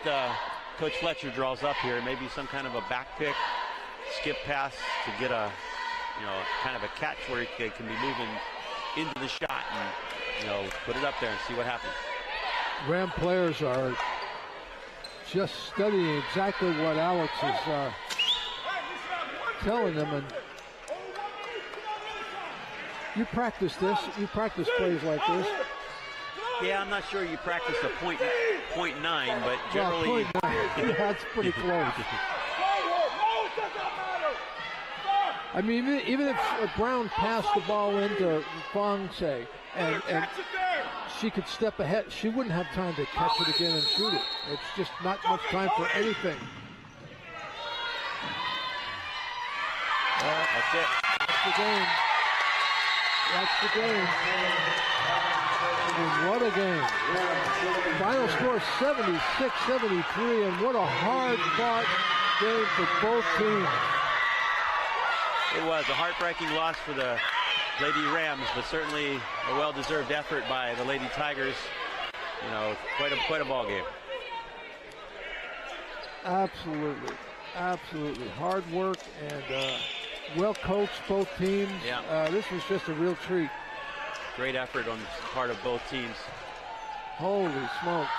Coach Fletcher draws up here. Maybe some kind of a back pick, skip pass to get a, you know, kind of a catch where he can be moving into the shot and, you know, put it up there and see what happens. Ram players are just studying exactly what Alex is telling them, and you practice this, you practice plays like this. Yeah, I'm not sure you practice a .9, but generally... Well, 0.9. That's pretty close. I mean, even if Brown passed the ball into Fong, say, and she could step ahead, she wouldn't have time to catch it again and shoot it. It's just not much time for anything. That's it. That's the game. That's the game. And what a game. Final score 76-73, and what a hard-fought game for both teams. It was a heartbreaking loss for the Lady Rams, but certainly a well-deserved effort by the Lady Tigers. You know, quite a ball game. Absolutely, absolutely. Hard work and well coached both teams. Yeah. This was just a real treat. Great effort on the part of both teams. Holy smokes.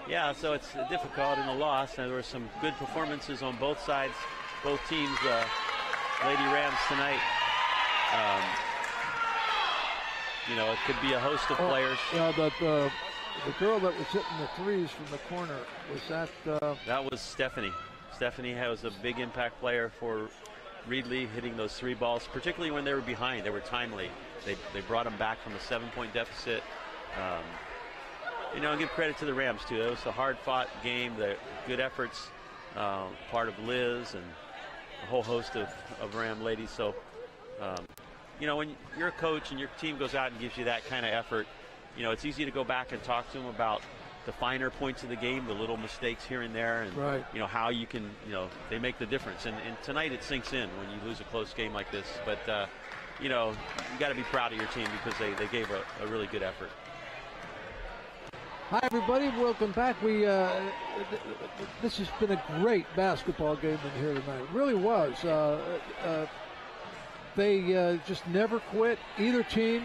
Yeah, so it's difficult in the loss, and there were some good performances on both sides, both teams. Lady Rams tonight. It could be a host of players. Yeah, the girl that was hitting the threes from the corner, was that? That was Stephanie. Stephanie was a big impact player for Reedley, hitting those 3 balls, particularly when they were behind. They were timely. They brought them back from a 7-point deficit. And give credit to the Rams, too. It was a hard-fought game. The good efforts, part of Liz and a whole host of Ram ladies. So, when you're a coach and your team goes out and gives you that kind of effort, it's easy to go back and talk to them about the finer points of the game, the little mistakes here and there, and right. How you can, they make the difference. And tonight it sinks in when you lose a close game like this. But you got to be proud of your team because they gave a really good effort. Hi everybody, welcome back. This has been a great basketball game in here tonight. It really was. They just never quit. Either team.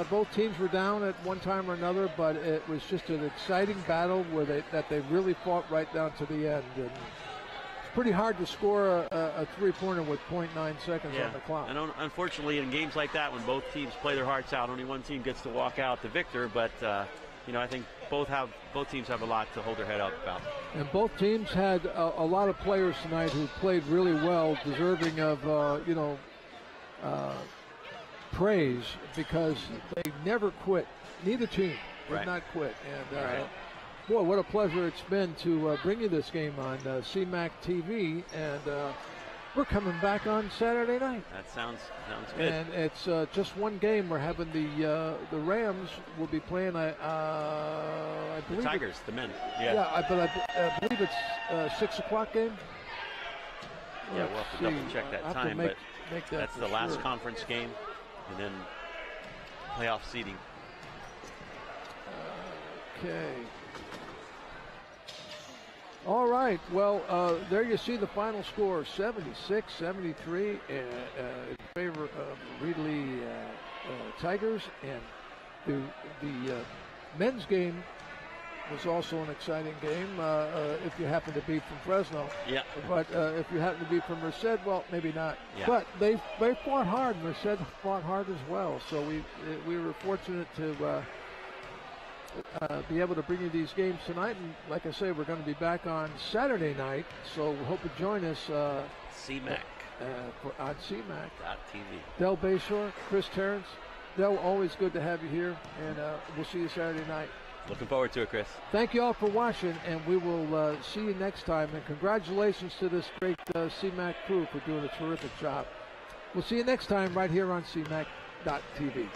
Both teams were down at one time or another, but it was just an exciting battle that they really fought right down to the end. And it's pretty hard to score a three-pointer with 0.9 seconds on the clock. And unfortunately, in games like that, when both teams play their hearts out, only one team gets to walk out the victor. But I think both teams have a lot to hold their head up about. And both teams had a lot of players tonight who played really well, deserving of praise, because they never quit. Neither team did not quit. And boy, what a pleasure it's been to bring you this game on CMAC TV. And we're coming back on Saturday night. That sounds good. And it's just one game. We're having the Rams will be playing. I believe the Tigers, the men. Yeah, but I believe it's a 6 o'clock game. Yeah, we'll have to double check that time, but that's the last conference game, and then playoff seeding. Okay. All right. Well, there you see the final score, 76-73 in favor of Reedley Tigers. And the men's game was also an exciting game if you happen to be from Fresno. Yeah. But if you happen to be from Merced, well, maybe not. Yeah. But they fought hard. Merced fought hard as well. So we were fortunate to be able to bring you these games tonight. And like I say, we're going to be back on Saturday night. So we hope you join us. CMAC. On CMAC.tv. Del Bayshore, Chris Terrence. Del, always good to have you here. And we'll see you Saturday night. Looking forward to it, Chris. Thank you all for watching, and we will see you next time. And congratulations to this great CMAC crew for doing a terrific job. We'll see you next time right here on CMAC.tv.